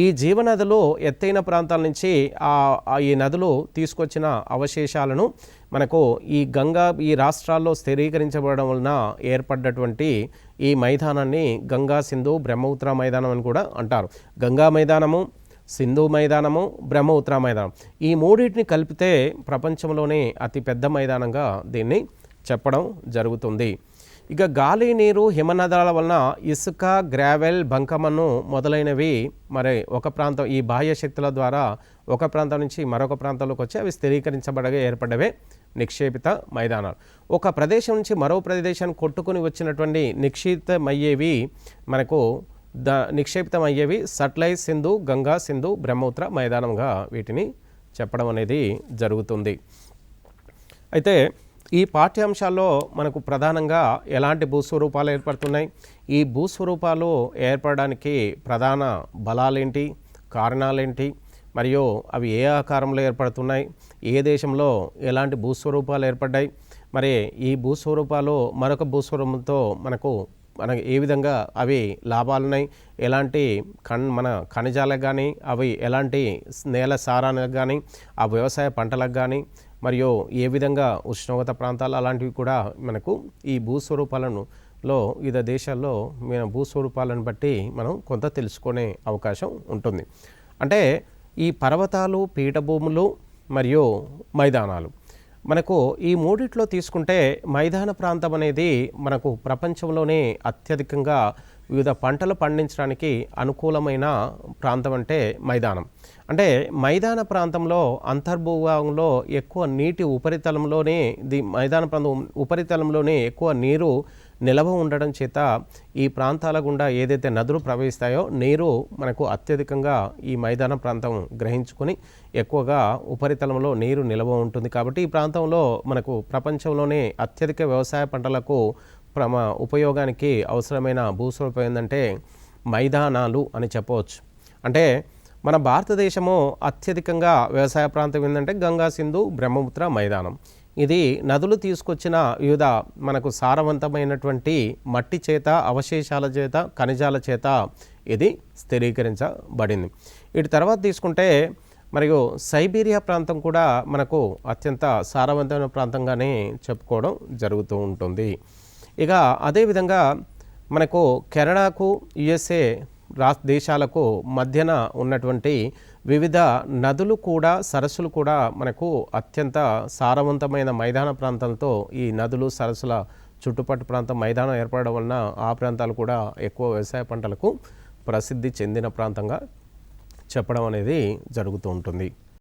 ఈ జీవనదులు ఎత్తైన ప్రాంతాల నుంచి ఈ నదులు తీసుకొచ్చిన అవశేషాలను మనకు ఈ రాష్ట్రాల్లో స్థిరీకరించబడడం వలన ఏర్పడ్డటువంటి ఈ మైదానాన్ని గంగా సింధు బ్రహ్మపుత్ర మైదానం అని కూడా అంటారు. గంగా మైదానము, సింధు మైదానము, బ్రహ్మపుత్ర మైదానం ఈ మూడింటిని కలిపితే ప్రపంచంలోనే అతిపెద్ద మైదానంగా దీన్ని చెప్పడం జరుగుతుంది. ఇక గాలి, నీరు, హిమనదాల వలన ఇసుక, గ్రావెల్, బంకమన్ను మొదలైనవి ఒక ప్రాంతం ఈ బాహ్య శక్తుల ద్వారా ఒక ప్రాంతం నుంచి మరొక ప్రాంతంలోకి వచ్చి అవి స్థిరీకరించబడగా ఏర్పడవే నిక్షేపిత మైదానాలు. ఒక ప్రదేశం నుంచి మరో ప్రదేశానికి కొట్టుకుని వచ్చినటువంటి నిక్షిప్తమయ్యేవి మనకు నిక్షేపితం అయ్యేవి సట్లైజ్ సింధు, గంగా సింధు, బ్రహ్మపుత్ర మైదానంగా వీటిని చెప్పడం అనేది జరుగుతుంది. అయితే ఈ పాఠ్యాంశాల్లో మనకు ప్రధానంగా ఎలాంటి భూస్వరూపాలు ఏర్పడుతున్నాయి, ఈ భూస్వరూపాలు ఏర్పడడానికి ప్రధాన బలాలేంటి, కారణాలేంటి, మరియు అవి ఏ ఆకారంలో ఏర్పడుతున్నాయి, ఏ దేశంలో ఎలాంటి భూస్వరూపాలు ఏర్పడ్డాయి, మరి ఈ భూస్వరూపాలు మరొక భూస్వరూపంతో మనకు ఏ విధంగా అవి లాభాలున్నాయి, ఎలాంటి మన ఖనిజాలకు కానీ, అవి ఎలాంటి నేల సారానికి కానీ, ఆ వ్యవసాయ పంటలకు కానీ, మరియు ఏ విధంగా ఉష్ణోగ్రత ప్రాంతాలు అలాంటివి కూడా మనకు ఈ భూస్వరూపాలను వివిధ దేశాల్లో భూస్వరూపాలను బట్టి మనం కొంత తెలుసుకునే అవకాశం ఉంటుంది. అంటే ఈ పర్వతాలు, పీఠభూములు మరియు మైదానాలు మనకు ఈ మూడిట్లో తీసుకుంటే మైదాన ప్రాంతం అనేది మనకు ప్రపంచంలోనే అత్యధికంగా వివిధ పంటలు పండించడానికి అనుకూలమైన ప్రాంతం అంటే మైదానం. అంటే మైదాన ప్రాంతంలో అంతర్భూభాగంలో ఎక్కువ నీటి ఉపరితలంలోనే మైదాన ప్రాంతం ఉపరితలంలోనే ఎక్కువ నీరు నిలవ ఉండడం చేత ఈ ప్రాంతాల గుండా ఏదైతే నదులు ప్రవహిస్తాయో నీరు మనకు అత్యధికంగా ఈ మైదాన ప్రాంతం గ్రహించుకొని ఎక్కువగా ఉపరితలంలో నీరు నిలవ ఉంటుంది. కాబట్టి ఈ ప్రాంతంలో మనకు ప్రపంచంలోనే అత్యధిక వ్యవసాయ పంటలకు ఉపయోగానికి అవసరమైన భూస్వరూపం ఏంటంటే మైదానాలు అని చెప్పవచ్చు. అంటే మన భారతదేశము అత్యధికంగా వ్యవసాయ ప్రాంతం ఏంటంటే గంగా సింధు బ్రహ్మపుత్ర మైదానం. ఇది నదులు తీసుకొచ్చిన వివిధ మనకు సారవంతమైనటువంటి మట్టి చేత, అవశేషాల చేత, ఖనిజాల చేత ఇది స్థిరీకరించబడింది. వీటి తర్వాత తీసుకుంటే మరియు సైబీరియా ప్రాంతం కూడా మనకు అత్యంత సారవంతమైన ప్రాంతంగానే చెప్పుకోవడం జరుగుతూ ఉంటుంది. ఇక అదేవిధంగా మనకు కెనడాకు, యుఎస్ఏ దేశాలకు మధ్యన ఉన్నటువంటి వివిధ నదులు కూడా, సరస్సులు కూడా మనకు అత్యంత సారవంతమైన మైదాన ప్రాంతాలతో ఈ నదులు, సరస్సుల చుట్టుపట్టు ప్రాంతం మైదానం ఏర్పడడం వలన ఆ ప్రాంతాలు కూడా ఎక్కువ వ్యవసాయ పంటలకు ప్రసిద్ధి చెందిన ప్రాంతంగా చెప్పడం అనేది జరుగుతూ ఉంటుంది.